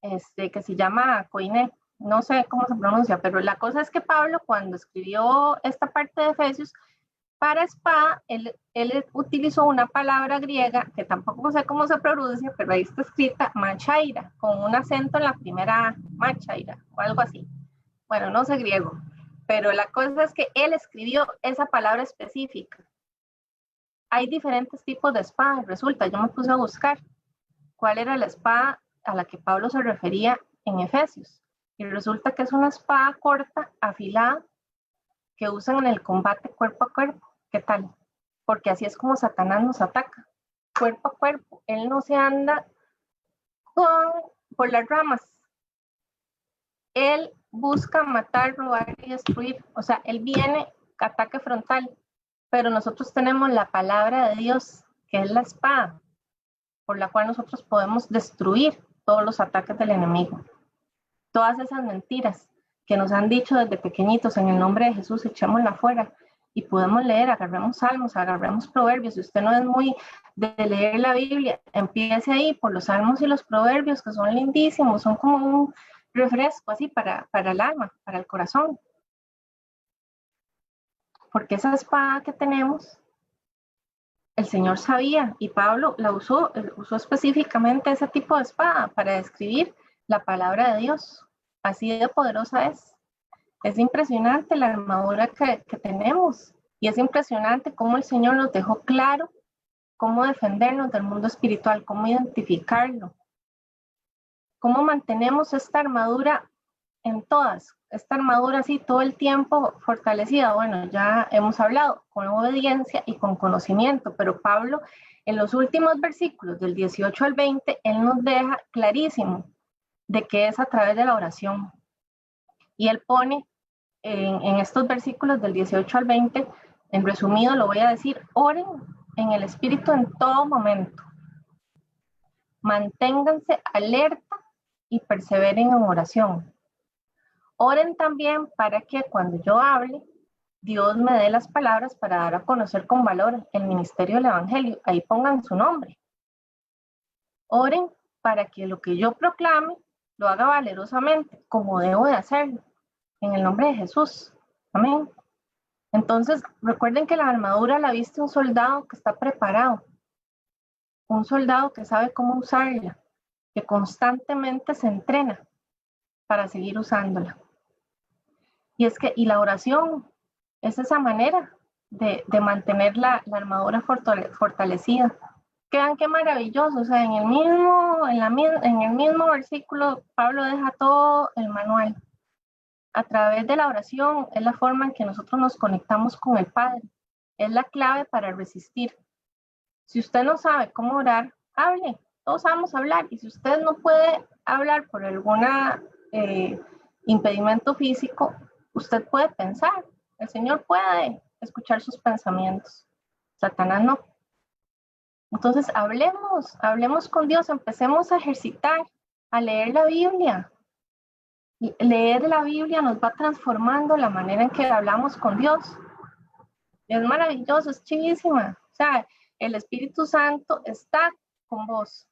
que se llama koiné. No sé cómo se pronuncia, pero la cosa es que Pablo, cuando escribió esta parte de Efesios, para espada, él utilizó una palabra griega, que tampoco sé cómo se pronuncia, pero ahí está escrita machaira, con un acento en la primera A, machaira, o algo así. Bueno, no sé griego, pero la cosa es que él escribió esa palabra específica. Hay diferentes tipos de espadas, resulta, yo me puse a buscar cuál era la espada a la que Pablo se refería en Efesios. Y resulta que es una espada corta, afilada, que usan en el combate cuerpo a cuerpo. ¿Qué tal? Porque así es como Satanás nos ataca, cuerpo a cuerpo. Él no se anda por las ramas. Él busca matar, robar y destruir. O sea, él viene ataque frontal. Pero nosotros tenemos la palabra de Dios, que es la espada, por la cual nosotros podemos destruir todos los ataques del enemigo. Todas esas mentiras que nos han dicho desde pequeñitos, en el nombre de Jesús, echémosla fuera. Y podemos leer, agarremos salmos, agarremos proverbios. Si usted no es muy de leer la Biblia, empiece ahí por los salmos y los proverbios, que son lindísimos, son como un refresco así para el alma, para el corazón. Porque esa espada que tenemos, el Señor sabía, y Pablo la usó específicamente ese tipo de espada para describir la palabra de Dios. Así de poderosa es. Es impresionante la armadura que tenemos y es impresionante cómo el Señor nos dejó claro cómo defendernos del mundo espiritual, cómo identificarlo, cómo mantenemos esta armadura en todas, esta armadura así todo el tiempo fortalecida. Bueno, ya hemos hablado con obediencia y con conocimiento, pero Pablo en los últimos versículos del 18 al 20, él nos deja clarísimo de que es a través de la oración. Y él pone en estos versículos del 18 al 20, en resumido lo voy a decir: oren en el Espíritu en todo momento, manténganse alerta y perseveren en oración. Oren también para que cuando yo hable, Dios me dé las palabras para dar a conocer con valor el ministerio del Evangelio. Ahí pongan su nombre. Oren para que lo que yo proclame lo haga valerosamente, como debo de hacerlo, en el nombre de Jesús. Amén. Entonces, recuerden que la armadura la viste un soldado que está preparado, un soldado que sabe cómo usarla, que constantemente se entrena para seguir usándola. Y la oración es esa manera de mantener la armadura fortalecida. Vean qué maravilloso, o sea, en el mismo versículo Pablo deja todo el manual. A través de la oración es la forma en que nosotros nos conectamos con el Padre. Es la clave para resistir. Si usted no sabe cómo orar, hable. Todos sabemos hablar. Y si usted no puede hablar por algún impedimento físico, usted puede pensar. El Señor puede escuchar sus pensamientos. Satanás no. Entonces hablemos con Dios, empecemos a ejercitar, a leer la Biblia. Leer la Biblia nos va transformando la manera en que hablamos con Dios. Es maravilloso, es chivísima. O sea, el Espíritu Santo está con vos.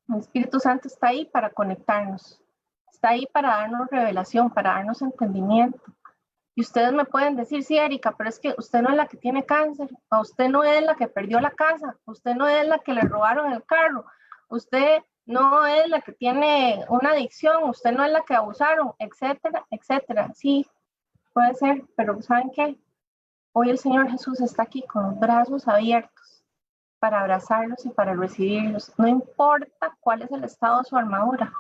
El Espíritu Santo está ahí para conectarnos. Está ahí para darnos revelación, para darnos entendimiento. Y ustedes me pueden decir: sí, Erika, pero es que usted no es la que tiene cáncer, o usted no es la que perdió la casa, usted no es la que le robaron el carro, usted no es la que tiene una adicción, usted no es la que abusaron, etcétera, etcétera. Sí, puede ser, pero ¿saben qué? Hoy el Señor Jesús está aquí con los brazos abiertos para abrazarlos y para recibirlos. No importa cuál es el estado de su armadura,